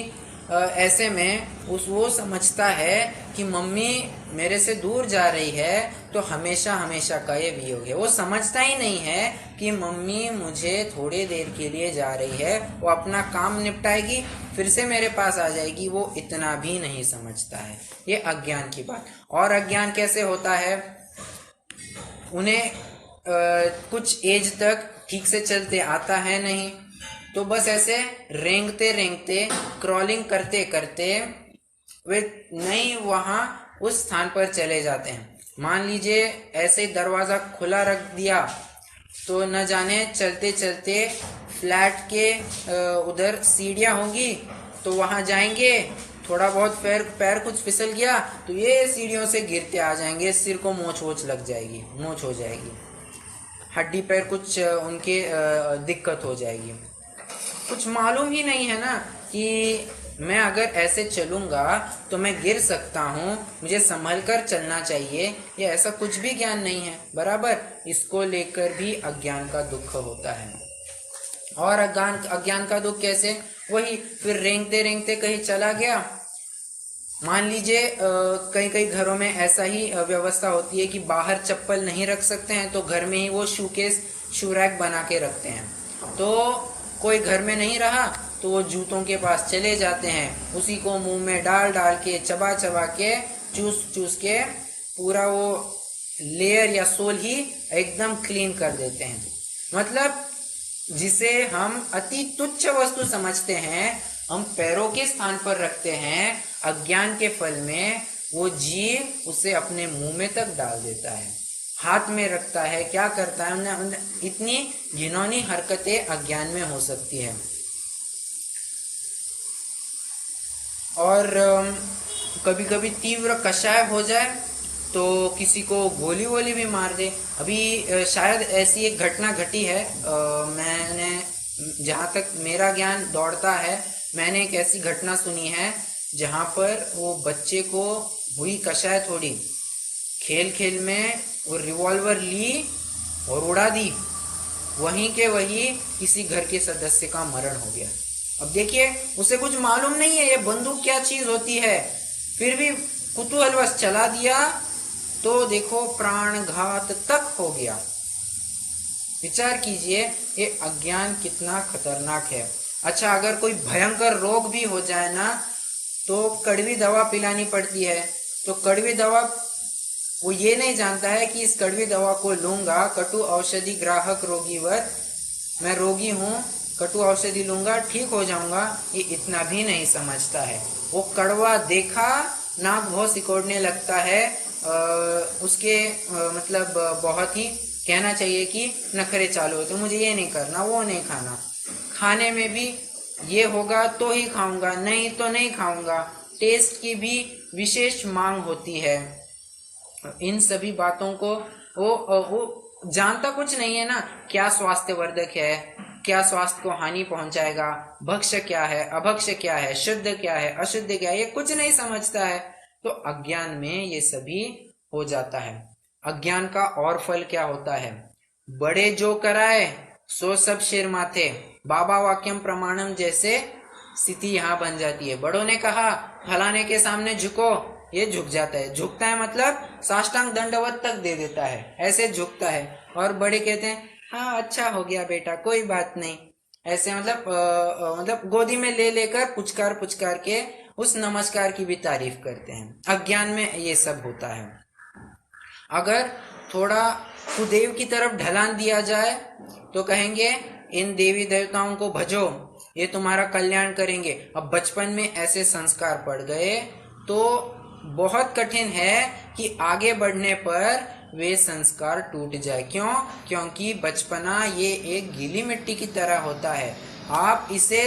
ऐसे में वो समझता है कि मम्मी मेरे से दूर जा रही है तो हमेशा हमेशा का ये वियोग है। वो समझता ही नहीं है कि मम्मी मुझे थोड़ी देर के लिए जा रही है, वो अपना काम निपटाएगी फिर से मेरे पास आ जाएगी, वो इतना भी नहीं समझता है। ये अज्ञान की बात। और अज्ञान कैसे होता है, उन्हें कुछ एज तक ठीक से चलते आता है नहीं, तो बस ऐसे रेंगते रेंगते क्रॉलिंग करते करते वे नहीं वहां उस स्थान पर चले जाते हैं। मान लीजिए ऐसे दरवाजा खुला रख दिया तो न जाने चलते चलते फ्लैट के उधर सीढ़ियां होंगी तो वहां जाएंगे, थोड़ा बहुत पैर कुछ फिसल गया तो ये सीढ़ियों से गिरते आ जाएंगे, सिर को मोच लग जाएगी, मोच हो जाएगी, हड्डी पैर कुछ उनके दिक्कत हो जाएगी। कुछ मालूम ही नहीं है ना कि मैं अगर ऐसे चलूंगा तो मैं गिर सकता हूँ, मुझे संभल कर चलना चाहिए, ये ऐसा कुछ भी ज्ञान नहीं है। बराबर इसको लेकर भी अज्ञान का दुख होता है। और अज्ञान का दुख कैसे, वही फिर रेंगते रेंगते कहीं चला गया। मान लीजिए कई कई घरों में ऐसा ही व्यवस्था होती है कि बाहर चप्पल नहीं रख सकते हैं तो घर में ही वो शू रैक बना के रखते हैं। तो कोई घर में नहीं रहा तो वो जूतों के पास चले जाते हैं, उसी को मुंह में डाल के चबा के चूस के पूरा वो लेयर या सोल ही एकदम क्लीन कर देते हैं। मतलब जिसे हम अति तुच्छ वस्तु समझते हैं, हम पैरों के स्थान पर रखते हैं, अज्ञान के फल में वो जीव उसे अपने मुंह में तक डाल देता है, हाथ में रखता है, क्या करता है। इतनी घिनौनी हरकतें अज्ञान में हो सकती है। और कभी कभी तीव्र कषाय हो जाए तो किसी को गोली वोली भी मार दे। अभी शायद ऐसी एक घटना घटी है, मैंने जहाँ तक मेरा ज्ञान दौड़ता है, मैंने एक ऐसी घटना सुनी है जहाँ पर वो बच्चे को हुई कषाय थोड़ी, खेल खेल में वो रिवॉल्वर ली और उड़ा दी, वहीं के वहीं किसी घर के सदस्य का मरण हो गया। अब देखिए उसे कुछ मालूम नहीं है ये बंदूक क्या चीज होती है, फिर भी कुतूहलवश चला दिया तो देखो प्राणघात तक हो गया। विचार कीजिए ये अज्ञान कितना खतरनाक है। अच्छा अगर कोई भयंकर रोग भी हो जाए ना तो कड़वी दवा पिलानी पड़ती है, तो कड़वी दवा वो ये नहीं जानता है कि इस कड़वी दवा को लूंगा कटु औषधि ग्राहक रोगीवर, मैं रोगी हूँ कटु औषधि लूंगा ठीक हो जाऊंगा, ये इतना भी नहीं समझता है। वो कड़वा देखा नाक बहुत सिकोड़ने लगता है, उसके मतलब बहुत ही कहना चाहिए कि नखरे चालू होते, मुझे ये नहीं करना वो नहीं खाना, खाने में भी ये होगा तो ही खाऊंगा नहीं तो नहीं खाऊंगा, टेस्ट की भी विशेष मांग होती है। इन सभी बातों को वो जानता कुछ नहीं है ना, क्या स्वास्थ्यवर्धक है, क्या स्वास्थ्य को हानि पहुंचाएगा, भक्ष्य क्या है अभक्ष्य क्या है, शुद्ध क्या है अशुद्ध क्या है, ये कुछ नहीं समझता है। तो अज्ञान में ये सभी हो जाता है। अज्ञान का और फल क्या होता है, बड़े जो कराए सो सब सिर माथे, बाबा वाक्यम प्रमाणम जैसे स्थिति यहाँ बन जाती है। बड़ों ने कहा फलाने के सामने झुको, ये झुक जाता है, झुकता है मतलब साष्टांग दंडवत तक दे देता है, ऐसे झुकता है। और बड़े कहते हैं हाँ अच्छा हो गया बेटा कोई बात नहीं, ऐसे मतलब गोदी में ले लेकर पुचकार के उस नमस्कार की भी तारीफ करते हैं। अज्ञान में ये सब होता है। अगर थोड़ा कुदेव की तरफ ढलान दिया जाए तो कहेंगे इन देवी देवताओं को भजो, ये तुम्हारा कल्याण करेंगे। अब बचपन में ऐसे संस्कार पड़ गए तो बहुत कठिन है कि आगे बढ़ने पर वे संस्कार टूट जाए। क्यों? क्योंकि बचपना ये एक गीली मिट्टी की तरह होता है। आप इसे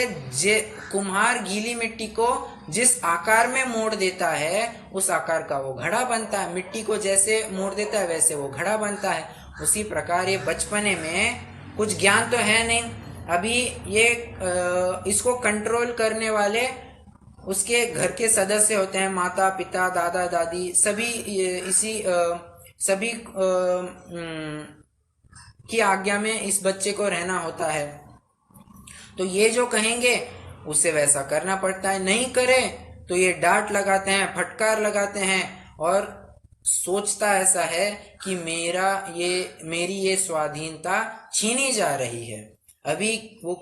कुम्हार गीली मिट्टी को जिस आकार में मोड़ देता है उस आकार का वो घड़ा बनता है। मिट्टी को जैसे मोड़ देता है वैसे वो घड़ा बनता है। उसी प्रकार ये बचपने में कुछ ज्ञान तो है नहीं, अभी ये इसको कंट्रोल करने वाले उसके घर के सदस्य होते हैं, माता पिता दादा दादी, सभी सभी की आज्ञा में इस बच्चे को रहना होता है। तो ये जो कहेंगे उसे वैसा करना पड़ता है, नहीं करे तो ये डांट लगाते हैं, फटकार लगाते हैं और सोचता ऐसा है कि मेरी ये स्वाधीनता छीनी जा रही है। अभी वो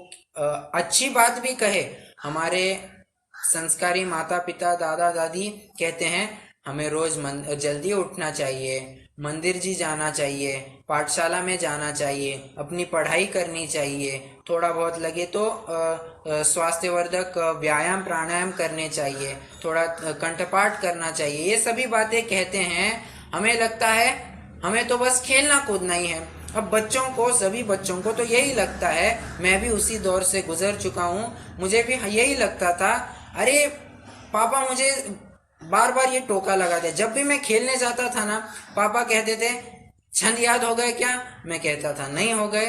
अच्छी बात भी कहे, हमारे संस्कारी माता पिता दादा दादी कहते हैं हमें रोज जल्दी उठना चाहिए, मंदिर जी जाना चाहिए, पाठशाला में जाना चाहिए, अपनी पढ़ाई करनी चाहिए, थोड़ा बहुत लगे तो स्वास्थ्यवर्धक व्यायाम प्राणायाम करने चाहिए, थोड़ा कंठपाठ करना चाहिए। ये सभी बातें कहते हैं। हमें लगता है हमें तो बस खेलना कूदना ही है। अब सभी बच्चों को तो यही लगता है। मैं भी उसी दौर से गुजर चुका हूँ, मुझे भी यही लगता था। अरे पापा मुझे बार बार ये टोका लगाते, जब भी मैं खेलने जाता था ना पापा कहते थे छंद याद हो गए क्या? मैं कहता था नहीं हो गए।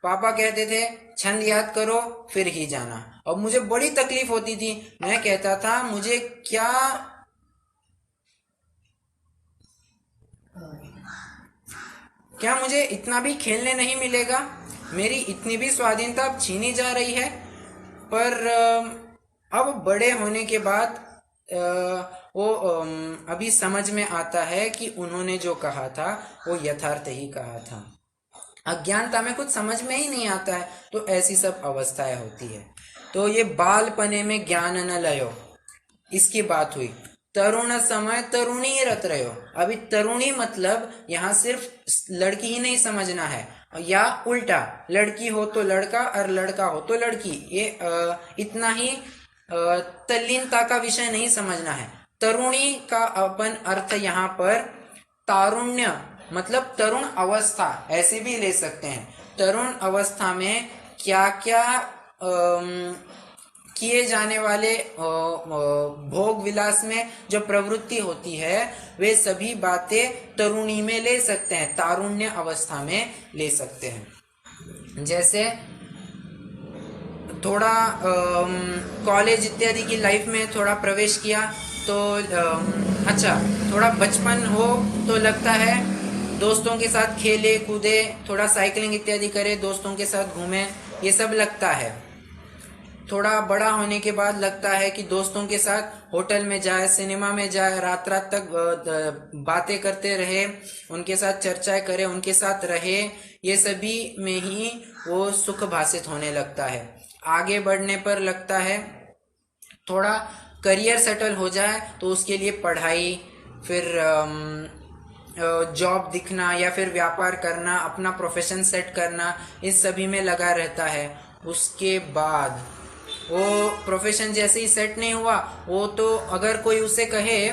पापा कहते थे छंद याद करो फिर ही जाना। अब मुझे बड़ी तकलीफ होती थी, मैं कहता था क्या मुझे इतना भी खेलने नहीं मिलेगा? मेरी इतनी भी स्वाधीनता अब छीनी जा रही है। पर अब बड़े होने के बाद अभी समझ में आता है कि उन्होंने जो कहा था वो यथार्थ ही कहा था। अज्ञानता में कुछ समझ में ही नहीं आता है, तो ऐसी सब अवस्थाएं होती है। तो ये बालपने में ज्ञान न लयो, इसकी बात हुई। तरुण समय तरुणी रत रहो। अभी तरुणी मतलब यहाँ सिर्फ लड़की ही नहीं समझना है, या उल्टा लड़की हो तो लड़का और लड़का हो तो लड़की, ये इतना ही तल्लीनता का विषय नहीं समझना है। तरुणी का अपन अर्थ यहाँ पर तारुण्य मतलब तरुण अवस्था ऐसे भी ले सकते हैं। तरुण अवस्था में क्या क्या किए जाने वाले भोग विलास में जो प्रवृत्ति होती है वे सभी बातें तरुणी में ले सकते हैं, तारुण्य अवस्था में ले सकते हैं। जैसे थोड़ा कॉलेज इत्यादि की लाइफ में थोड़ा प्रवेश किया तो अच्छा थोड़ा बचपन हो तो लगता है दोस्तों के साथ खेले कूदे, थोड़ा साइकिलिंग इत्यादि करे, दोस्तों के साथ घूमे, ये सब लगता है। थोड़ा बड़ा होने के बाद लगता है कि दोस्तों के साथ होटल में जाए, सिनेमा में जाए, रात रात तक बातें करते रहे, उनके साथ चर्चाएं करे, उनके साथ रहे, ये सभी में ही वो सुख भासित होने लगता है। आगे बढ़ने पर लगता है थोड़ा करियर सेटल हो जाए तो उसके लिए पढ़ाई, फिर जॉब दिखना या फिर व्यापार करना, अपना प्रोफेशन सेट करना, इस सभी में लगा रहता है। उसके बाद वो प्रोफेशन जैसे ही सेट नहीं हुआ, वो तो अगर कोई उसे कहे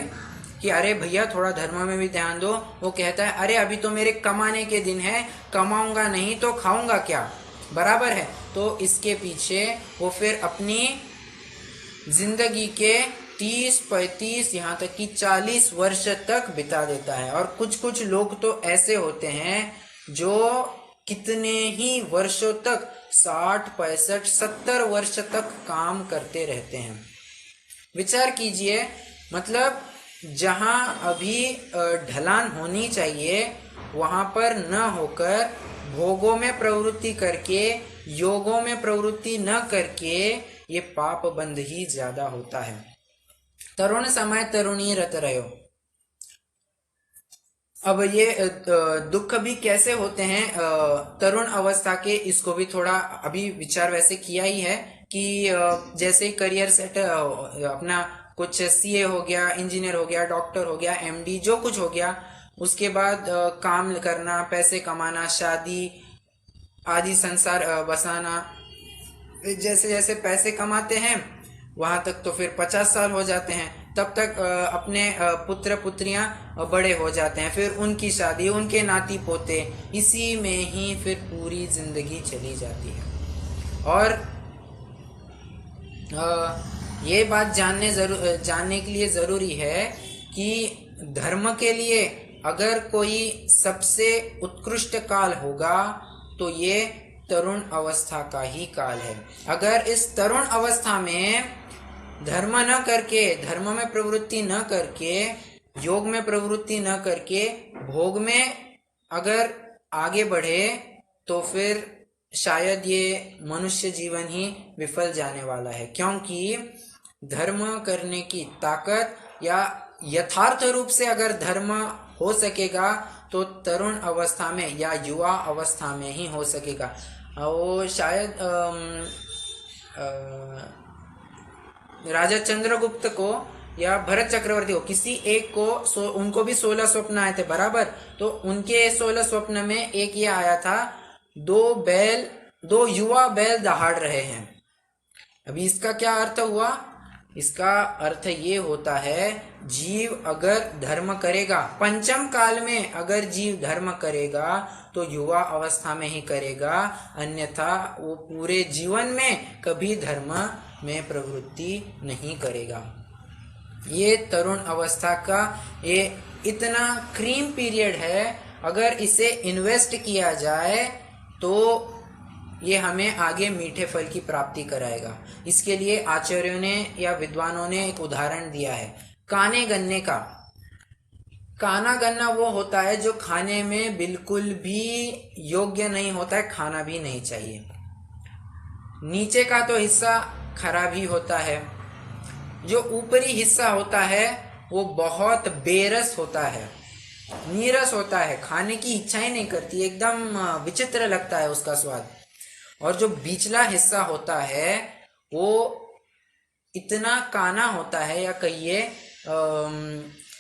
कि अरे भैया थोड़ा धर्म में भी ध्यान दो, वो कहता है अरे अभी तो मेरे कमाने के दिन है, कमाऊंगा नहीं तो खाऊंगा क्या, बराबर है। तो इसके पीछे वो फिर अपनी जिंदगी के 30-35 यहाँ तक कि 40 वर्ष तक बिता देता है। और कुछ कुछ लोग तो ऐसे होते हैं जो कितने ही वर्षों तक 60-65-70 वर्ष तक काम करते रहते हैं। विचार कीजिए, मतलब जहां अभी ढलान होनी चाहिए वहां पर न होकर भोगों में प्रवृत्ति करके, योगों में प्रवृत्ति न करके ये पाप बंध ही ज्यादा होता है। तरुण समय तरुणी रत रहो। अब ये दुख भी कैसे होते हैं तरुण अवस्था के, इसको भी थोड़ा अभी विचार वैसे किया ही है कि जैसे करियर सेट अपना कुछ सीए हो गया, इंजीनियर हो गया, डॉक्टर हो गया, एमडी जो कुछ हो गया, उसके बाद काम करना, पैसे कमाना, शादी आदि संसार बसाना, जैसे जैसे पैसे कमाते हैं वहां तक तो फिर 50 साल हो जाते हैं। तब तक अपने पुत्र पुत्रियां बड़े हो जाते हैं, फिर उनकी शादी, उनके नाती पोते, इसी में ही फिर पूरी जिंदगी चली जाती है। और ये बात जानने के लिए ज़रूरी है कि धर्म के लिए अगर कोई सबसे उत्कृष्ट काल होगा तो ये तरुण अवस्था का ही काल है। अगर इस तरुण अवस्था में धर्म न करके, धर्म में प्रवृत्ति न करके, योग में प्रवृत्ति न करके भोग में अगर आगे बढ़े तो फिर शायद ये मनुष्य जीवन ही विफल जाने वाला है, क्योंकि धर्म करने की ताकत या यथार्थ रूप से अगर धर्म हो सकेगा तो तरुण अवस्था में या युवा अवस्था में ही हो सकेगा। वो शायद राजा चंद्रगुप्त को या भरत चक्रवर्ती को, किसी एक को उनको भी 16 स्वप्न आए थे बराबर। तो उनके 16 स्वप्न में एक ये आया था, दो युवा बैल दहाड़ रहे हैं। अभी इसका क्या अर्थ हुआ? इसका अर्थ ये होता है, जीव अगर धर्म करेगा, पंचम काल में अगर जीव धर्म करेगा तो युवा अवस्था में ही करेगा, अन्यथा वो पूरे जीवन में कभी धर्म में प्रवृत्ति नहीं करेगा। ये तरुण अवस्था का ये इतना क्रीम पीरियड है, अगर इसे इन्वेस्ट किया जाए तो ये हमें आगे मीठे फल की प्राप्ति कराएगा। इसके लिए आचार्यों ने या विद्वानों ने एक उदाहरण दिया है काने गन्ने का। काना गन्ना वो होता है जो खाने में बिल्कुल भी योग्य नहीं होता है, खाना भी नहीं चाहिए। नीचे का तो हिस्सा खराब ही होता है, जो ऊपरी हिस्सा होता है वो बहुत बेरस होता है, नीरस होता है, खाने की इच्छा ही नहीं करती, एकदम विचित्र लगता है उसका स्वाद। और जो बीचला हिस्सा होता है वो इतना काना होता है, या कहिए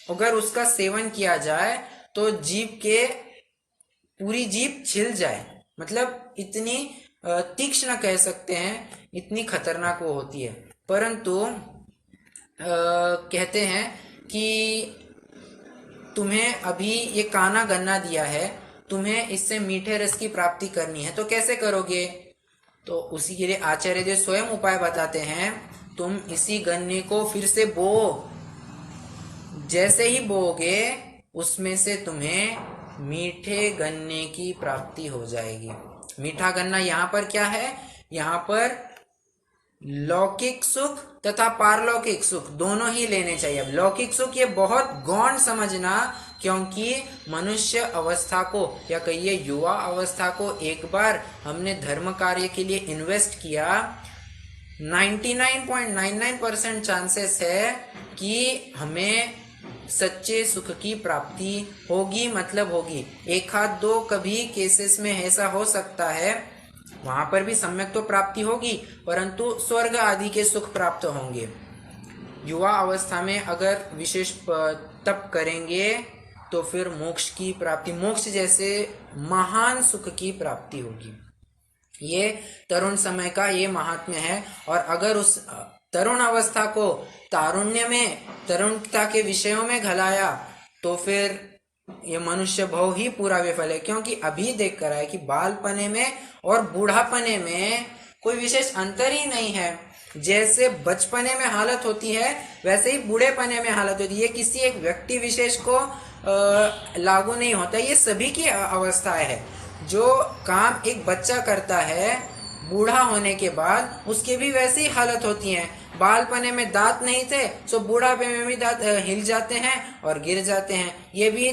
अगर उसका सेवन किया जाए तो पूरी जीभ छिल जाए, मतलब इतनी तीक्ष्ण कह सकते हैं, इतनी खतरनाक वो होती है। परंतु कहते हैं कि तुम्हें अभी ये काना गन्ना दिया है, तुम्हें इससे मीठे रस की प्राप्ति करनी है, तो कैसे करोगे? तो उसी के लिए आचार्य देव स्वयं उपाय बताते हैं, तुम इसी गन्ने को फिर से बो, जैसे ही बोगे उसमें से तुम्हें मीठे गन्ने की प्राप्ति हो जाएगी। मीठा गन्ना यहाँ पर क्या है? यहाँ पर लौकिक सुख तथा पारलौकिक सुख दोनों ही लेने चाहिए। अब लौकिक सुख ये बहुत गौण समझना, क्योंकि मनुष्य अवस्था को या कहिए युवा अवस्था को एक बार हमने धर्म कार्य के लिए इन्वेस्ट किया, 99.99% चांसेस है कि हमें सच्चे सुख की प्राप्ति होगी, मतलब होगी। एक आध दो कभी केसेस में ऐसा हो सकता है, वहां पर भी सम्यक तो प्राप्ति होगी, परंतु स्वर्ग आदि के सुख प्राप्त होंगे। युवा अवस्था में अगर विशेष तप करेंगे तो फिर मोक्ष की प्राप्ति, मोक्ष जैसे महान सुख की प्राप्ति होगी। ये तरुण समय का ये महात्म्य है। और अगर उस तरुण अवस्था को तारुण्य में, तरुणता के विषयों में घलाया तो फिर ये मनुष्य भाव ही पूरा विफल है। क्योंकि अभी देख कर आए कि बालपने में और बूढ़ापने में कोई विशेष अंतर ही नहीं है। जैसे बचपने में हालत होती है वैसे ही बूढ़ेपने में हालत होती है। ये किसी एक व्यक्ति विशेष को लागू नहीं होता, ये सभी की अवस्था है। जो काम एक बच्चा करता है बूढ़ा होने के बाद, उसके भी वैसी ही हालत होती है। बालपने में दांत नहीं थे तो बूढ़ापे में भी दांत हिल जाते हैं और गिर जाते हैं। ये भी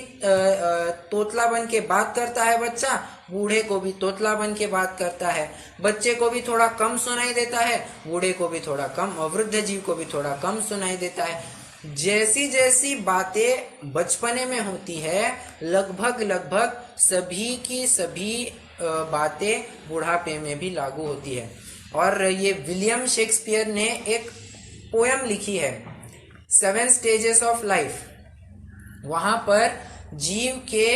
तोतला बन के बात करता है बच्चा, बूढ़े को भी तोतला बन के बात करता है। बच्चे को भी थोड़ा कम सुनाई देता है, बूढ़े को भी थोड़ा कम, और वृद्ध जीव को भी थोड़ा कम सुनाई देता है। जैसी जैसी बातें बचपने में होती है, लगभग सभी की सभी बातें बुढ़ापे में भी लागू होती है। और ये विलियम शेक्सपियर ने एक पोयम लिखी है 7 स्टेजेस ऑफ लाइफ। वहां पर जीव के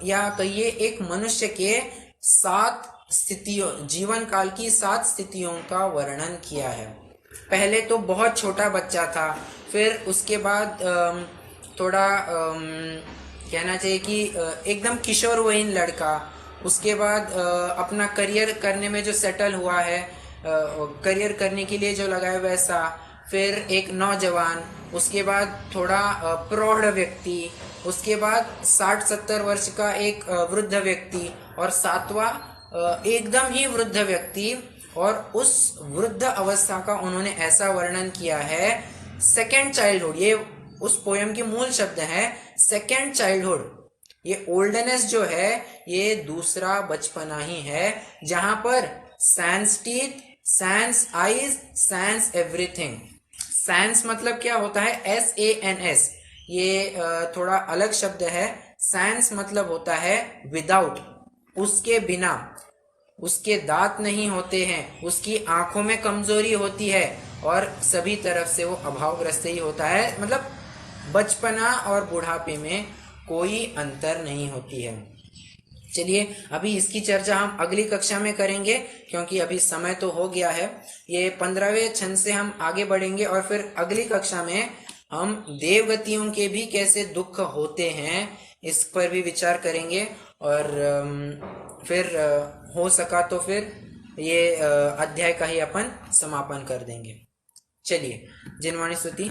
या कहिए एक मनुष्य के 7 स्थितियों, जीवन काल की 7 स्थितियों का वर्णन किया है। पहले तो बहुत छोटा बच्चा था, फिर उसके बाद थोड़ा कहना चाहिए कि एकदम किशोरवयीन लड़का, उसके बाद अपना करियर करने में जो सेटल हुआ है, करियर करने के लिए जो लगा है वैसा, फिर एक नौजवान, उसके बाद थोड़ा प्रौढ़ व्यक्ति, उसके बाद 60-70 वर्ष का एक वृद्ध व्यक्ति, और सातवां एकदम ही वृद्ध व्यक्ति। और उस वृद्ध अवस्था का उन्होंने ऐसा वर्णन किया है, सेकेंड चाइल्डहुड, ये उस पोयम के मूल शब्द है, सेकेंड चाइल्डहुड। ये ओल्डनेस जो है ये दूसरा बचपना ही है, जहां पर sans teeth, sans eyes, sans everything. Sans मतलब क्या होता है, SANS, ये थोड़ा अलग शब्द है। सैंस मतलब होता है विदाउट, उसके बिना, उसके दांत नहीं होते हैं, उसकी आंखों में कमजोरी होती है, और सभी तरफ से वो अभावग्रस्त ही होता है। मतलब बचपना और बुढ़ापे में कोई अंतर नहीं होती है। चलिए अभी इसकी चर्चा हम अगली कक्षा में करेंगे, क्योंकि अभी समय तो हो गया है। ये 15वें छंद से हम आगे बढ़ेंगे, और फिर अगली कक्षा में हम देवगतियों के भी कैसे दुख होते हैं इस पर भी विचार करेंगे। और फिर हो सका तो फिर ये अध्याय का ही अपन समापन कर देंगे। चलिए, जिनवाणी स्तुति।